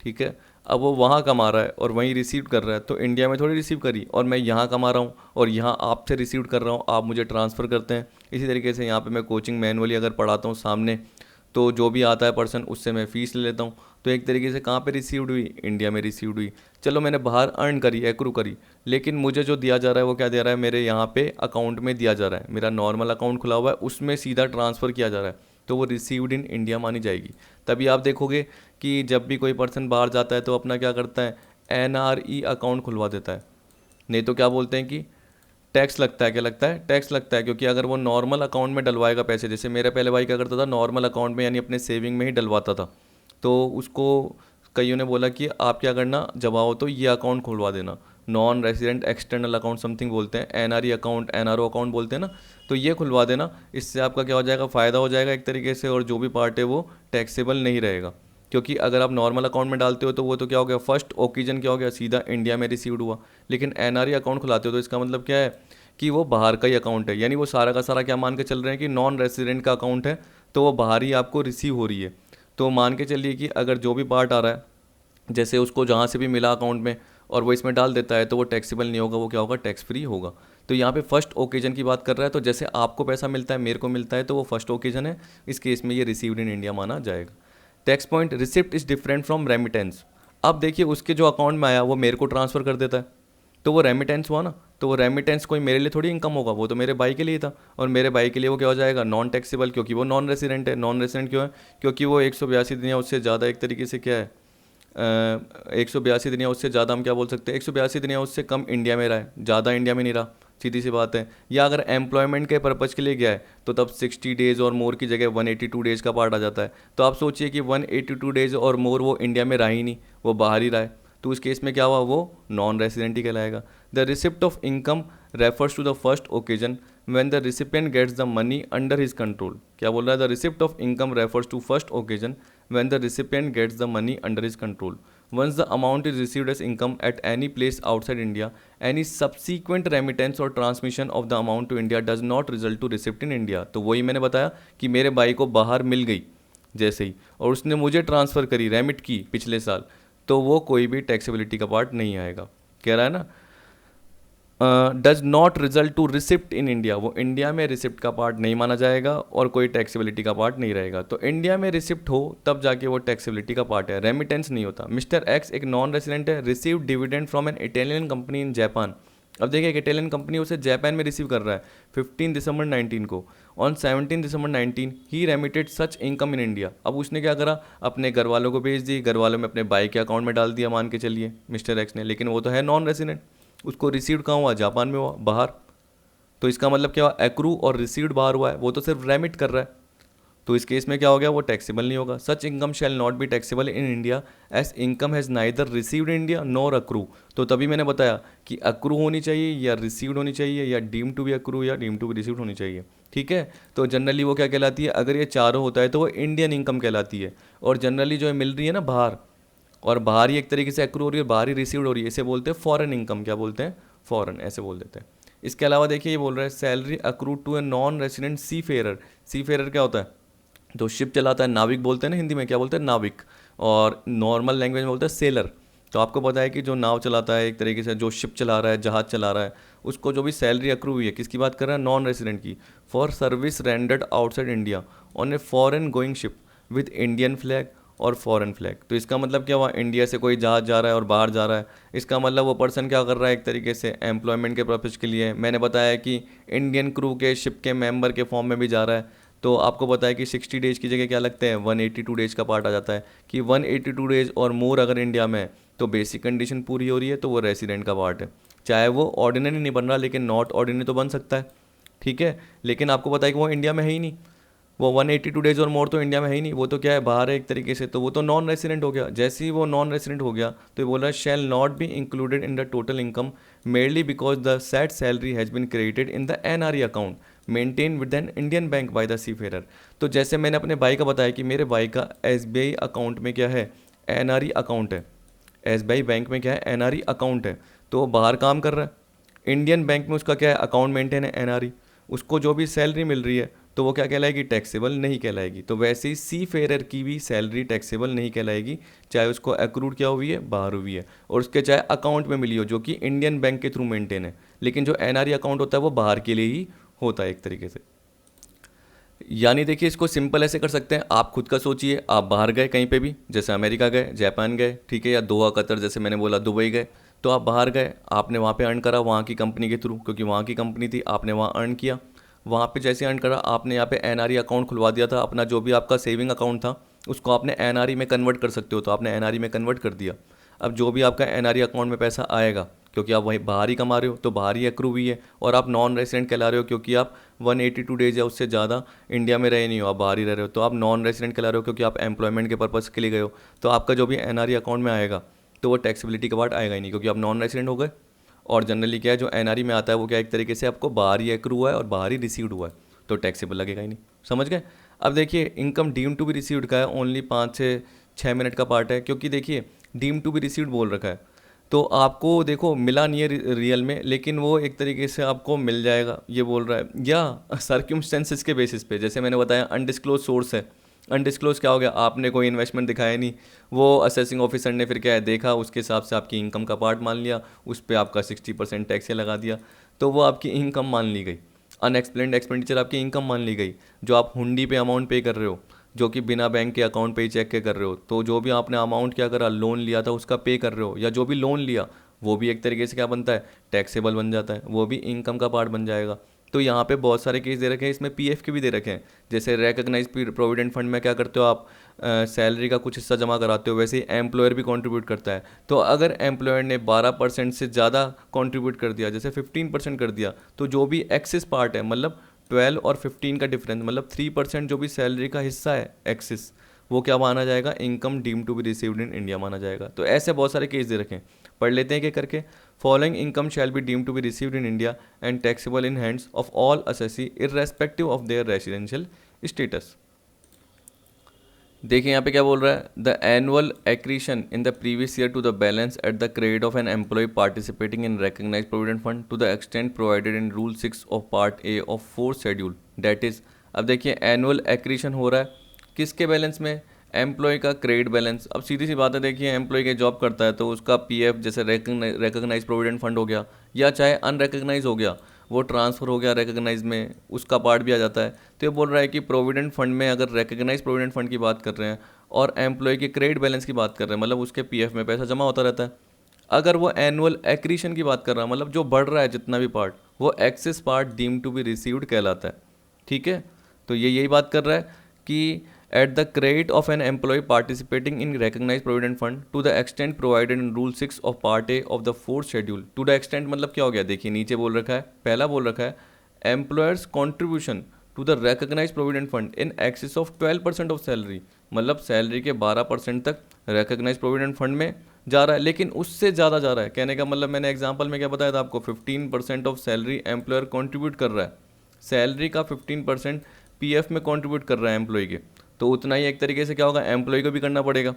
ठीक है। अब वो वहाँ कमा रहा है और वहीं रिसीव कर रहा है, तो इंडिया में थोड़ी रिसीव करी, और मैं यहाँ कमा रहा हूँ और यहाँ आपसे रिसीव कर रहा हूँ, आप मुझे ट्रांसफ़र करते हैं। इसी तरीके से यहाँ पे मैं कोचिंग मैनुअली अगर पढ़ाता हूँ सामने, तो जो भी आता है पर्सन उससे मैं फ़ीस ले लेता हूँ। तो एक तरीके से कहाँ पे रिसीव्ड हुई, इंडिया में रिसीव्ड हुई। चलो मैंने बाहर अर्न करी, एक्रू करी, लेकिन मुझे जो दिया जा रहा है वो क्या दे रहा है, मेरे यहाँ पे अकाउंट में दिया जा रहा है, मेरा नॉर्मल अकाउंट खुला हुआ है उसमें सीधा ट्रांसफ़र किया जा रहा है, तो वो रिसीव्ड इन इंडिया मानी जाएगी। तभी आप देखोगे कि जब भी कोई पर्सन बाहर जाता है तो अपना क्या करता है, NRE अकाउंट खुलवा देता है, नहीं तो क्या बोलते हैं कि टैक्स लगता है। क्या लगता है, टैक्स लगता है, क्योंकि अगर वो नॉर्मल अकाउंट में डलवाएगा पैसे, जैसे मेरे पहले भाई क्या करता था, नॉर्मल अकाउंट में यानी अपने सेविंग में ही डलवाता था, तो उसको कईयों ने बोला कि आप क्या करना, जब आओ तो ये अकाउंट खुलवा देना, non resident external account something बोलते हैं, NRE अकाउंट, NRO अकाउंट बोलते हैं ना, तो ये खुलवा देना। इससे आपका क्या हो जाएगा, फ़ायदा हो जाएगा एक तरीके से, और जो भी पार्ट है वो टैक्सेबल नहीं रहेगा। क्योंकि अगर आप नॉर्मल अकाउंट में डालते हो तो वो तो क्या हो गया, फर्स्ट ओकेजन क्या हो गया, सीधा इंडिया में रिसीव्ड हुआ। लेकिन NRE अकाउंट खुलाते हो तो इसका मतलब क्या है कि वो बाहर का ही अकाउंट है, यानी वो सारा का सारा क्या मान के चल रहे हैं कि नॉन रेसिडेंट का अकाउंट है, तो वो बाहर ही आपको रिसीव हो रही है। तो मान के चलिए कि अगर जो भी पार्ट आ रहा है, जैसे उसको जहाँ से भी मिला अकाउंट में और वो इसमें डाल देता है, तो वो टैक्सेबल नहीं होगा, वो क्या होगा, टैक्स फ्री होगा। तो यहाँ पे फर्स्ट ओकेजन की बात कर रहा है, तो जैसे आपको पैसा मिलता है मेरे को मिलता है तो वो फर्स्ट ओकेजन है, इस केस में ये रिसीव्ड इन इंडिया माना जाएगा। Text point, receipt is different from remittance. अब देखिए उसके जो अकाउंट में आया वो मेरे को ट्रांसफ़र कर देता है, तो वो रेमिटेंस हुआ ना, तो वो रेमिटेंस कोई मेरे लिए थोड़ी इनकम होगा, वो तो मेरे भाई के लिए था, और मेरे भाई के लिए वो क्या हो जाएगा, नॉन टैक्सेबल, क्योंकि वो नॉन रेसिडेंट है। नॉन रेसिडेंट क्यों है, क्योंकि वो 182 दिन या उससे ज़्यादा एक तरीके से क्या है, 182 दिन या उससे ज़्यादा हम क्या बोल सकते हैं, 182 दिन या उससे कम इंडिया में रहा है, ज़्यादा इंडिया में नहीं रहा, सीधी सी बात है। या अगर एम्प्लॉयमेंट के पर्पज़ के लिए गया है तो तब 60 डेज़ और मोर की जगह 182 डेज़ का पार्ट आ जाता है। तो आप सोचिए कि 182 डेज़ और मोर वो इंडिया में रहा ही नहीं, वो बाहर ही रहा है, तो उस केस में क्या हुआ, वो नॉन रेसिडेंट ही कहलाएगा। The receipt of income refers to the first occasion when the recipient gets the money under his control. क्या बोल रहा है, the receipt of income refers to first occasion when the recipient gets the money under his control. Once the amount is received as income at any place outside India, any subsequent remittance or transmission of the amount to India does not result to receipt in India। तो वही मैंने बताया कि मेरे भाई को बाहर मिल गई जैसे ही, और उसने मुझे ट्रांसफ़र करी, रेमिट की पिछले साल, तो वो कोई भी टैक्सेबिलिटी का पार्ट नहीं आएगा। कह रहा है ना, does not result to receipt in India, वो इंडिया में रिसिप्ट का पार्ट नहीं माना जाएगा और कोई टैक्सेबिलिटी का पार्ट नहीं रहेगा। तो इंडिया में रिसिप्ट हो तब जाके वो टैक्सेबिलिटी का पार्ट है, रेमिटेंस नहीं होता। मिस्टर एक्स एक नॉन रेसिडेंट है, receive dividend from an Italian company in Japan. अब देखिए एक इटालियन कंपनी उसे जापान में रिसीव कर रहा है 15 दिसंबर 19 को। On 17 December 19 he remitted such income in India. अब उसने क्या करा, अपने घर वालों को भेज दी, घर वालों में अपने भाई के अकाउंट में डाल दिया मान के चलिए मिस्टर एक्स ने, लेकिन वो तो है नॉन रेसिडेंट, उसको रिसीव्ड कहाँ हुआ, जापान में हुआ, बाहर। तो इसका मतलब क्या हुआ, एक्रू और रिसीव्ड बाहर हुआ है, वो तो सिर्फ रेमिट कर रहा है, तो इस केस में क्या हो गया, वो टैक्सेबल नहीं होगा। Such income shall not be taxable in India as income has neither received in India nor accrue. तो तभी मैंने बताया कि अक्रू होनी चाहिए या रिसीव्ड होनी चाहिए, या डीम टू बी अक्रू या डीम टू बी रिसीव्ड होनी चाहिए, ठीक है। तो जनरली वो क्या कहलाती है, अगर ये चारों होता है तो वो इंडियन इनकम कहलाती है, और जनरली जो है मिल रही है ना बाहर, और बाहर ही एक तरीके से एक्रू हो रही है, बाहर ही रिसीव्ड हो रही है, इसे बोलते हैं फॉरेन इनकम। क्या बोलते हैं, फॉरेन, ऐसे बोल देते हैं। इसके अलावा देखिए ये बोल रहा है salary accrue to a non resident seafarer. Seafarer क्या होता है, जो शिप चलाता है, नाविक बोलते हैं ना हिंदी में, क्या बोलते हैं, नाविक, और नॉर्मल लैंग्वेज में बोलते हैं सेलर। तो आपको पता है कि जो नाव चलाता है, एक तरीके से जो शिप चला रहा है, जहाज़ चला रहा है, उसको जो भी सैलरी अक्रू हुई है, किसकी बात कर रहा है, नॉन रेसिडेंट की, for service rendered outside India on a foreign going ship with Indian flag और फॉरेन फ्लैग। तो इसका मतलब क्या हुआ, इंडिया से कोई जहाज जा रहा है और बाहर जा रहा है, इसका मतलब वो पर्सन क्या कर रहा है, एक तरीके से एम्प्लॉयमेंट के पर्पज़ के लिए। मैंने बताया कि इंडियन क्रू के शिप के मेंबर के फॉर्म में भी जा रहा है, तो आपको पता है कि 60 डेज़ की जगह क्या लगते हैं, 182 डेज़ का पार्ट आ जाता है, कि 182 डेज़ और मोर अगर इंडिया में है तो बेसिक कंडीशन पूरी हो रही है, तो वो रेसिडेंट का पार्ट है। चाहे वो ऑर्डिनरी नहीं बन रहा, लेकिन नॉट ऑर्डिनरी तो बन सकता है, ठीक है। लेकिन आपको पता है कि वो इंडिया में है ही नहीं, वो 182 डेज़ और मोर तो इंडिया में है ही नहीं, वो तो क्या है, बाहर है एक तरीके से, तो वो तो नॉन रेसिडेंट हो गया। जैसे ही वो नॉन रेसिडेंट हो गया तो ये बोल रहा है shall not be included in the total income merely because the said salary has been credited in the NRE account maintain with an Indian bank by the seafarer. तो जैसे मैंने अपने भाई का बताया कि मेरे भाई का एसबीआई अकाउंट में क्या है, एनआरई अकाउंट है, एसबीआई बैंक में क्या है, एनआरई अकाउंट है, तो वो बाहर काम कर रहा है, इंडियन बैंक में उसका क्या है, अकाउंट मेंटेन है एनआरई, उसको जो भी सैलरी मिल रही है तो वो क्या कहलाएगी, टैक्सेबल नहीं कहलाएगी। तो वैसे ही सी फेरर की भी सैलरी टैक्सेबल नहीं कहलाएगी, चाहे उसको अक्रूड क्या हुई है, बाहर हुई है, और उसके चाहे अकाउंट में मिली हो जो कि इंडियन बैंक के थ्रू मेंटेन है। लेकिन जो एनआरई अकाउंट होता है वो बाहर के लिए ही होता है एक तरीके से। यानी देखिए इसको सिंपल ऐसे कर सकते हैं, आप खुद का सोचिए, आप बाहर गए कहीं पे भी, जैसे अमेरिका गए, जापान गए, ठीक है, या दोहा कतर, जैसे मैंने बोला दुबई गए, तो आप बाहर गए, आपने वहाँ पे अर्न करा वहाँ की कंपनी के थ्रू, क्योंकि वहाँ की कंपनी थी, आपने वहाँ अर्न किया, वहाँ पे जैसे अर्न करा आपने यहाँ पे एनआरई अकाउंट खुलवा दिया था, अपना जो भी आपका सेविंग अकाउंट था उसको आपने एनआरई में कन्वर्ट कर सकते हो, तो आपने एनआरई में कन्वर्ट कर दिया। अब जो भी आपका एनआरई अकाउंट में पैसा आएगा, क्योंकि आप वहीं बाहर ही कमा रहे हो तो बाहर ही अक्रू हुई है, और आप नॉन रेसिडेंट कहला रहे हो क्योंकि आप 182 डेज या उससे ज़्यादा इंडिया में रहे नहीं हो, आप बाहर ही रह रहे हो, तो आप नॉन रेसिडेंट कहला रहे हो क्योंकि आप एम्प्लॉयमेंट के पर्पज़ के लिए गए हो। तो आपका जो भी एनआरई अकाउंट में आएगा तो वो टैक्सेबिलिटी का पार्ट आएगा ही नहीं, क्योंकि आप नॉन रेसिडेंट हो गए। और जनरली क्या है, जो एनआरई में आता है वो क्या एक तरीके से आपको बाहर ही अक्रू हुआ है और बाहर ही रिसीव्ड हुआ है, तो टैक्सेबल लगेगा ही नहीं। समझ गए। अब देखिए income deem to be received का है, ओनली 5 से 6 मिनट का पार्ट है, क्योंकि देखिए डीम टू बी रिसीव्ड बोल रखा है, तो आपको देखो मिला नहीं है रियल में, लेकिन वो एक तरीके से आपको मिल जाएगा ये बोल रहा है, या सर्क्यूमस्टेंसेस के बेसिस पे, जैसे मैंने बताया अनडिस्क्लोज सोर्स है। अनडिस्क्लोज क्या हो गया, आपने कोई इन्वेस्टमेंट दिखाया नहीं, वो असेसिंग ऑफिसर ने फिर क्या है देखा, उसके हिसाब से आपकी इनकम का पार्ट मान लिया, उस पर आपका 60% टैक्स लगा दिया। तो वो आपकी इनकम मान ली गई। अनएक्सप्लेन्ड एक्सपेंडिचर आपकी इनकम मान ली गई। जो आप हुंडी पे अमाउंट पे कर रहे हो, जो कि बिना बैंक के अकाउंट पे ही चेक के कर रहे हो, तो जो भी आपने अमाउंट क्या करा, लोन लिया था उसका पे कर रहे हो, या जो भी लोन लिया वो भी एक तरीके से क्या बनता है, टैक्सेबल बन जाता है, वो भी इनकम का पार्ट बन जाएगा। तो यहाँ पे बहुत सारे केस दे रखे हैं, इसमें पीएफ के भी दे रखे हैं। जैसे रिकग्नाइज प्रोविडेंट फंड में क्या करते हो आप, सैलरी का कुछ हिस्सा जमा कराते हो, वैसे ही एम्प्लॉयर भी कंट्रीब्यूट करता है। तो अगर एम्प्लॉयर ने 12% से ज़्यादा कंट्रीब्यूट कर दिया, जैसे 15% कर दिया, तो जो भी एक्सेस पार्ट है, मतलब 12 और 15 का डिफरेंस, मतलब 3% जो भी सैलरी का हिस्सा है एक्सेस, वो क्या माना जाएगा, income deem to be received in India माना जाएगा। तो ऐसे बहुत सारे केस दे रखे हैं, पढ़ लेते हैं क्या करके। Following income shall be deem to be received in India and taxable in hands of all assessee irrespective of their residential status. देखिए यहाँ पे क्या बोल रहा है, the annual accretion in the previous year to the balance at the credit of an employee participating in recognised provident fund to the extent provided in rule 6 of part A of 4th schedule, that is. अब देखिए annual accretion हो रहा है किसके balance में, employ का credit balance. अब सीधी सी बात है, देखिए एम्प्लॉय के जॉब करता है तो उसका पीएफ जैसे रिकग्नाइज प्रोविडेंट फंड हो गया, या चाहे अनरिकग्नाइज हो गया, वो ट्रांसफ़र हो गया रिकग्नाइज में, उसका पार्ट भी आ जाता है। तो ये बोल रहा है कि प्रोविडेंट फंड में अगर रिकग्नाइज प्रोविडेंट फंड की बात कर रहे हैं और एम्प्लॉय के क्रेडिट बैलेंस की बात कर रहे हैं, मतलब उसके पीएफ में पैसा जमा होता रहता है। अगर वो एनुअल एक्रीशन की बात कर रहा है, मतलब जो बढ़ रहा है जितना भी पार्ट, वो excess part deem to be received कहलाता है। ठीक है, तो ये यही बात कर रहा है कि at the credit of an employee participating in recognise provident fund to the extent provided in rule 6 of part A of the 4th schedule. To the extent मतलब क्या हो गया, देखिए नीचे बोल रखा है, पहला बोल रखा है employer's contribution to the recognise provident fund in excess of 12% of salary, मतलब सैलरी के 12% तक रिकग्नाइज प्रोविडेंट फंड में जा रहा है, लेकिन उससे ज़्यादा जा रहा है। कहने का मतलब मैंने एग्जाम्पल में क्या बताया था आपको, 15% ऑफ सैलरी एम्प्लॉयर कॉन्ट्रीब्यूट कर रहा है, सैलरी का 15% पीएफ में कॉन्ट्रीब्यूट कर रहा है एम्प्लॉय के, तो उतना ही एक तरीके से क्या होगा, एम्प्लॉय को भी करना पड़ेगा।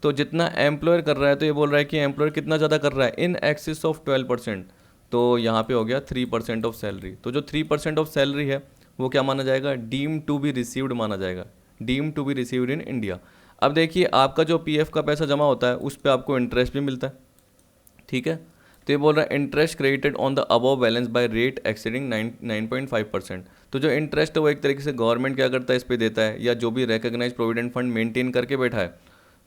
तो जितना एम्प्लॉयर कर रहा है, तो ये बोल रहा है कि एम्प्लॉयर कितना ज़्यादा कर रहा है, इन एक्सेस ऑफ 12%, तो यहाँ पे हो गया 3% ऑफ सैलरी। तो जो 3% ऑफ सैलरी है वो क्या माना जाएगा, डीम टू बी रिसीव्ड माना जाएगा, deem to be received in India. अब देखिए आपका जो पीएफ का पैसा जमा होता है उस पर आपको इंटरेस्ट भी मिलता है। ठीक है, तो ये बोल रहा है interest credited on the above balance by rate exceeding 9.5%। तो जो इंटरेस्ट है वो एक तरीके से गवर्नमेंट क्या करता है, इस पे देता है, या जो भी रिकग्नाइज प्रोविडेंट फंड मेंटेन करके बैठा है,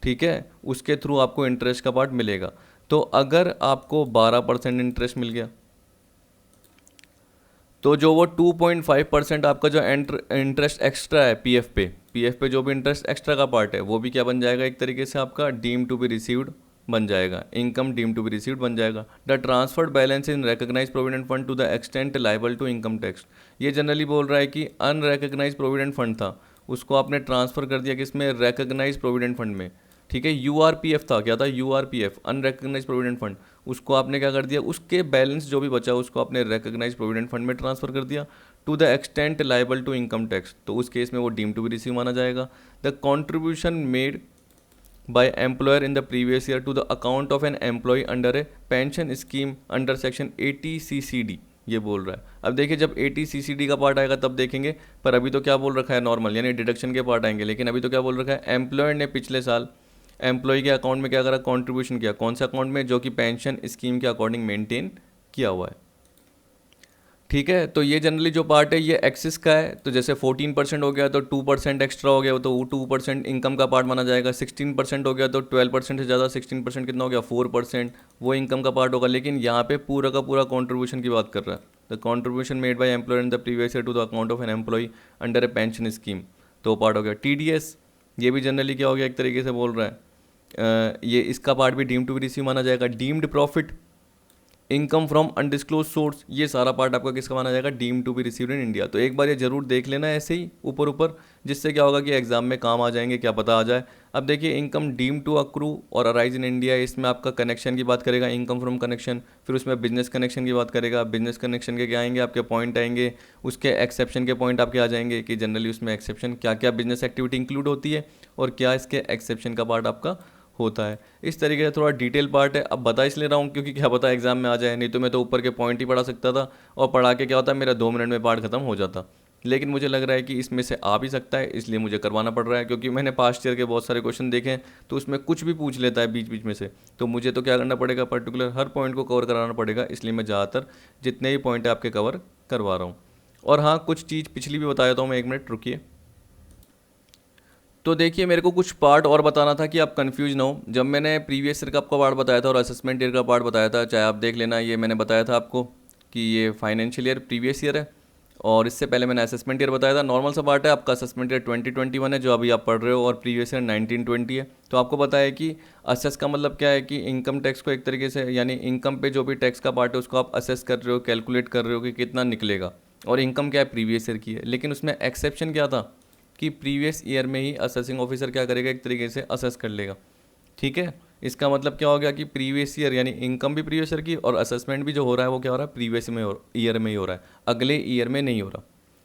ठीक है, उसके थ्रू आपको इंटरेस्ट का पार्ट मिलेगा। तो अगर आपको 12% इंटरेस्ट मिल गया, तो जो वो 2.5% आपका जो इंटरेस्ट एक्स्ट्रा है पीएफ पे जो भी इंटरेस्ट एक्स्ट्रा का पार्ट है, वो भी क्या बन जाएगा, एक तरीके से आपका डीम टू बी रिसीव्ड बन जाएगा, income deem to be received बन जाएगा। The transferred balance in recognise provident fund to the extent liable to income tax. ये जनरली बोल रहा है कि अनरिकग्नाइज प्रोविडेंट फंड था, उसको आपने ट्रांसफ़र कर दिया किसमें, रिकग्नाइज प्रोविडेंट फंड में। ठीक है, यूआरपीएफ था, क्या था, यूआरपीएफ अनरिकग्नाइज प्रोविडेंट फंड, उसको आपने क्या कर दिया, उसके बैलेंस जो भी बचा उसको आपने रिकग्नाइज प्रोविडेंट फंड में ट्रांसफर कर दिया to the extent liable to income tax, तो उस केस में वो डीम टू बी रिसीव माना जाएगा। The contribution made by employer in the previous year to the account of an employee under a pension scheme under section 80 CCD, ये बोल रहा है। अब देखिए जब 80 CCD का पार्ट आएगा तब देखेंगे, पर अभी तो क्या बोल रखा है, नॉर्मल यानी डिडक्शन के पार्ट आएंगे, लेकिन अभी तो क्या बोल रखा है, एम्प्लॉयर ने पिछले साल एम्प्लॉय के अकाउंट में क्या करा, कॉन्ट्रीब्यूशन किया, कौन सा अकाउंट में, जो कि पेंशन स्कीम के अकॉर्डिंग मेंटेन किया हुआ है। ठीक है, तो ये जनरली जो पार्ट है ये एक्सिस का है, तो जैसे 14% हो गया तो 2% एक्स्ट्रा हो गया, तो वो 2% इनकम का पार्ट माना जाएगा। 16% हो गया तो 12% से ज़्यादा 16% कितना हो गया, 4%, वो इनकम का पार्ट होगा। लेकिन यहाँ पे पूरा का पूरा कॉन्ट्रीब्यूशन की बात कर रहा है, the contribution made by employer in the previous year to the account of an employee under a pension scheme, तो पार्ट हो गया। TDS ये भी जनरली क्या हो गया, एक तरीके से बोल रहा है ये इसका पार्ट भी डीम टू बी रिसीव माना जाएगा। Deemed profit, income from undisclose source, ये सारा पार्ट आपका किसका माना जाएगा, deem to be received in India. तो एक बार ये जरूर देख लेना ऐसे ही ऊपर ऊपर, जिससे क्या होगा कि एग्जाम में काम आ जाएंगे, क्या पता आ जाए। अब देखिए इनकम डीम टू अक्रू और अराइज इन इंडिया, इसमें आपका कनेक्शन की बात करेगा, इनकम फ्रॉम कनेक्शन, फिर उसमें बिजनेस कनेक्शन की बात करेगा। बिजनेस कनेक्शन के क्या आएंगे, आपके पॉइंट आएंगे, उसके एक्सेप्शन के पॉइंट आपके आ जाएंगे कि जनरली उसमें एक्सेप्शन क्या क्या बिजनेस एक्टिविटी इंक्लूड होती है और क्या इसके एक्सेप्शन का पार्ट आपका होता है। इस तरीके से थोड़ा डिटेल पार्ट है, अब बता इसलिए रहा हूँ क्योंकि क्या पता एग्जाम में आ जाए, नहीं तो मैं तो ऊपर के पॉइंट ही पढ़ा सकता था और पढ़ा के क्या होता है मेरा 2 मिनट में पार्ट खत्म हो जाता। लेकिन मुझे लग रहा है कि इसमें से आ भी सकता है, इसलिए मुझे करवाना पड़ रहा है, क्योंकि मैंने पास्ट ईयर के बहुत सारे क्वेश्चन देखे हैं तो उसमें कुछ भी पूछ लेता है बीच बीच में से। तो मुझे तो क्या करना पड़ेगा, पर्टिकुलर हर पॉइंट को कवर कराना पड़ेगा, इसलिए मैं ज़्यादातर जितने भी पॉइंट है आपके कवर करवा रहा हूँ। और हाँ, कुछ चीज़ पिछली भी बता देता हूँ मैं, 1 मिनट रुकिए। तो देखिए, मेरे को कुछ पार्ट और बताना था कि आप कंफ्यूज ना हो। जब मैंने प्रीवियस ईयर का आपका पार्ट बताया था और असेसमेंट ईयर का पार्ट बताया था, चाहे आप देख लेना, ये मैंने बताया था आपको कि ये फाइनेंशियल ईयर प्रीवियस ईयर है, और इससे पहले मैंने असेसमेंट ईयर बताया था। नॉर्मल सा पार्ट है आपका, असेसमेंट ईयर 2021 है जो अभी आप पढ़ रहे हो, और प्रीवियस ईयर 1920 है। तो आपको पता है कि असेस का मतलब क्या है कि इनकम टैक्स को एक तरीके से, यानी इनकम पे जो भी टैक्स का पार्ट है उसको आप असेस कर रहे हो, कैलकुलेट कर रहे हो कि कितना निकलेगा, और इनकम क्या है, प्रीवियस ईयर की है। लेकिन उसमें एक्सेप्शन क्या था कि प्रीवियस ईयर में ही असेसिंग ऑफिसर क्या करेगा, एक तरीके से असेस कर लेगा। ठीक है, इसका मतलब क्या हो गया कि प्रीवियस ईयर यानी इनकम भी प्रीवियस ईयर की, और असेसमेंट भी जो हो रहा है वो क्या हो रहा है, प्रीवियस में ईयर में ही हो रहा है, अगले ईयर में नहीं हो रहा।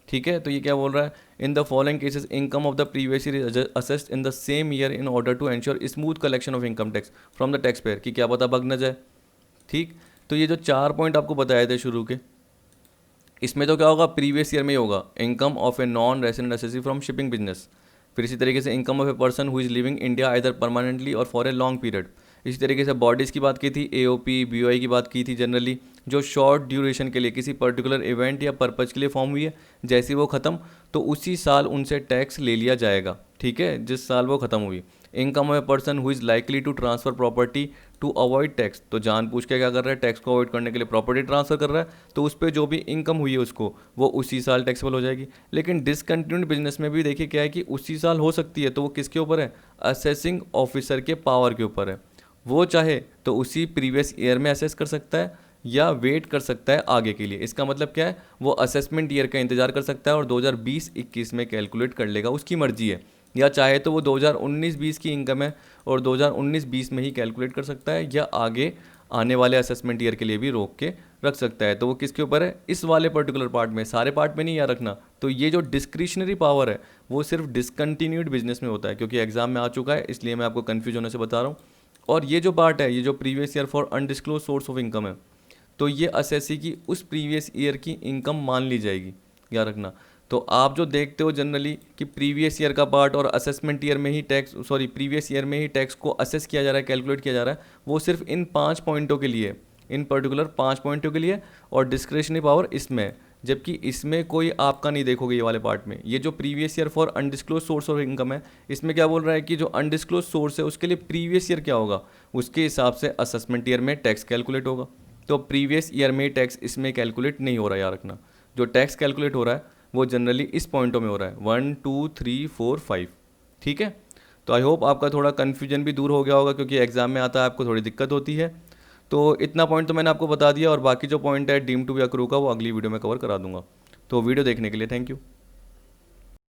ठीक है, तो ये क्या बोल रहा है, in the following cases income of the previous year is assessed in the same year in order to ensure smooth collection of income tax from the taxpayer, कि क्या पता बग न जाए। ठीक, तो ये जो 4 पॉइंट आपको बताए थे शुरू के, इसमें तो क्या होगा, प्रीवियस ईयर में ही होगा, income of A non resident assessee from shipping business. फिर इसी तरीके से income of a person who is living India either permanently और फॉर ए लॉन्ग पीरियड। इसी तरीके से बॉडीज़ की बात की थी, एओपी बीओआई की बात की थी, जनरली जो शॉर्ट ड्यूरेशन के लिए किसी पर्टिकुलर इवेंट या पर्पज़ के लिए फॉर्म हुई है, जैसे ही वो ख़त्म तो उसी साल उनसे टैक्स ले लिया जाएगा। ठीक है, जिस साल वो ख़त्म हुई। Income of a person who is likely to transfer property to avoid tax, तो जानबूझ के क्या कर रहा है, टैक्स को अवॉइड करने के लिए प्रॉपर्टी ट्रांसफर कर रहा है, तो उस पर जो भी इनकम हुई है उसको वो उसी साल टैक्सेबल हो जाएगी। लेकिन डिसकंटिन्यूड बिजनेस में भी देखिए क्या है कि उसी साल हो सकती है, तो वो किसके ऊपर है, असेसिंग ऑफिसर के पावर के ऊपर है। वो चाहे तो उसी प्रीवियस ईयर में असेस कर सकता है या वेट कर सकता है आगे के लिए। इसका मतलब क्या है, वो असेसमेंट ईयर का इंतजार कर सकता है और 2020-21 में कैलकुलेट कर लेगा, उसकी मर्जी है। या चाहे तो वो 2019-20 की इनकम है और 2019-20 में ही कैलकुलेट कर सकता है, या आगे आने वाले असेसमेंट ईयर के लिए भी रोक के रख सकता है। तो वो किसके ऊपर है, इस वाले पर्टिकुलर पार्ट में, सारे पार्ट में नहीं याद रखना। तो ये जो डिस्क्रिशनरी पावर है वो सिर्फ डिसकंटिन्यूड बिजनेस में होता है, क्योंकि एग्जाम में आ चुका है, इसलिए मैं आपको कन्फ्यूज होने से बता रहा हूँ। और ये जो पार्ट है, ये जो previous year for undisclosed source of income है, तो ये असेसी की उस प्रीवियस ईयर की इनकम मान ली जाएगी, याद रखना। तो आप जो देखते हो जनरली कि प्रीवियस ईयर का पार्ट और असेसमेंट ईयर में ही टैक्स, सॉरी प्रीवियस ईयर में ही टैक्स को असेस किया जा रहा है, कैलकुलेट किया जा रहा है, वो सिर्फ इन 5 पॉइंटों के लिए, इन पर्टिकुलर 5 पॉइंटों के लिए, और डिस्क्रिशनरी पावर इसमें, जबकि इसमें कोई आपका नहीं देखोगे ये वाले पार्ट में। ये जो previous year for undisclosed source of income है, इसमें क्या बोल रहा है कि जो अनडिस्क्लोज सोर्स है उसके लिए प्रीवियस ईयर क्या होगा, उसके हिसाब से असेसमेंट ईयर में टैक्स कैलकुलेट होगा। तो प्रीवियस ईयर में टैक्स इसमें कैलकुलेट नहीं हो रहा है, याद रखना। जो टैक्स कैलकुलेट हो रहा है वो जनरली इस पॉइंटों में हो रहा है, 1 2 3 4 5। ठीक है, तो आई होप आपका थोड़ा कन्फ्यूजन भी दूर हो गया होगा, क्योंकि एग्जाम में आता है आपको थोड़ी दिक्कत होती है। तो इतना पॉइंट तो मैंने आपको बता दिया, और बाकी जो पॉइंट है डीम टू बी अक्रू का वो अगली वीडियो में कवर करा दूंगा। तो वीडियो देखने के लिए थैंक यू।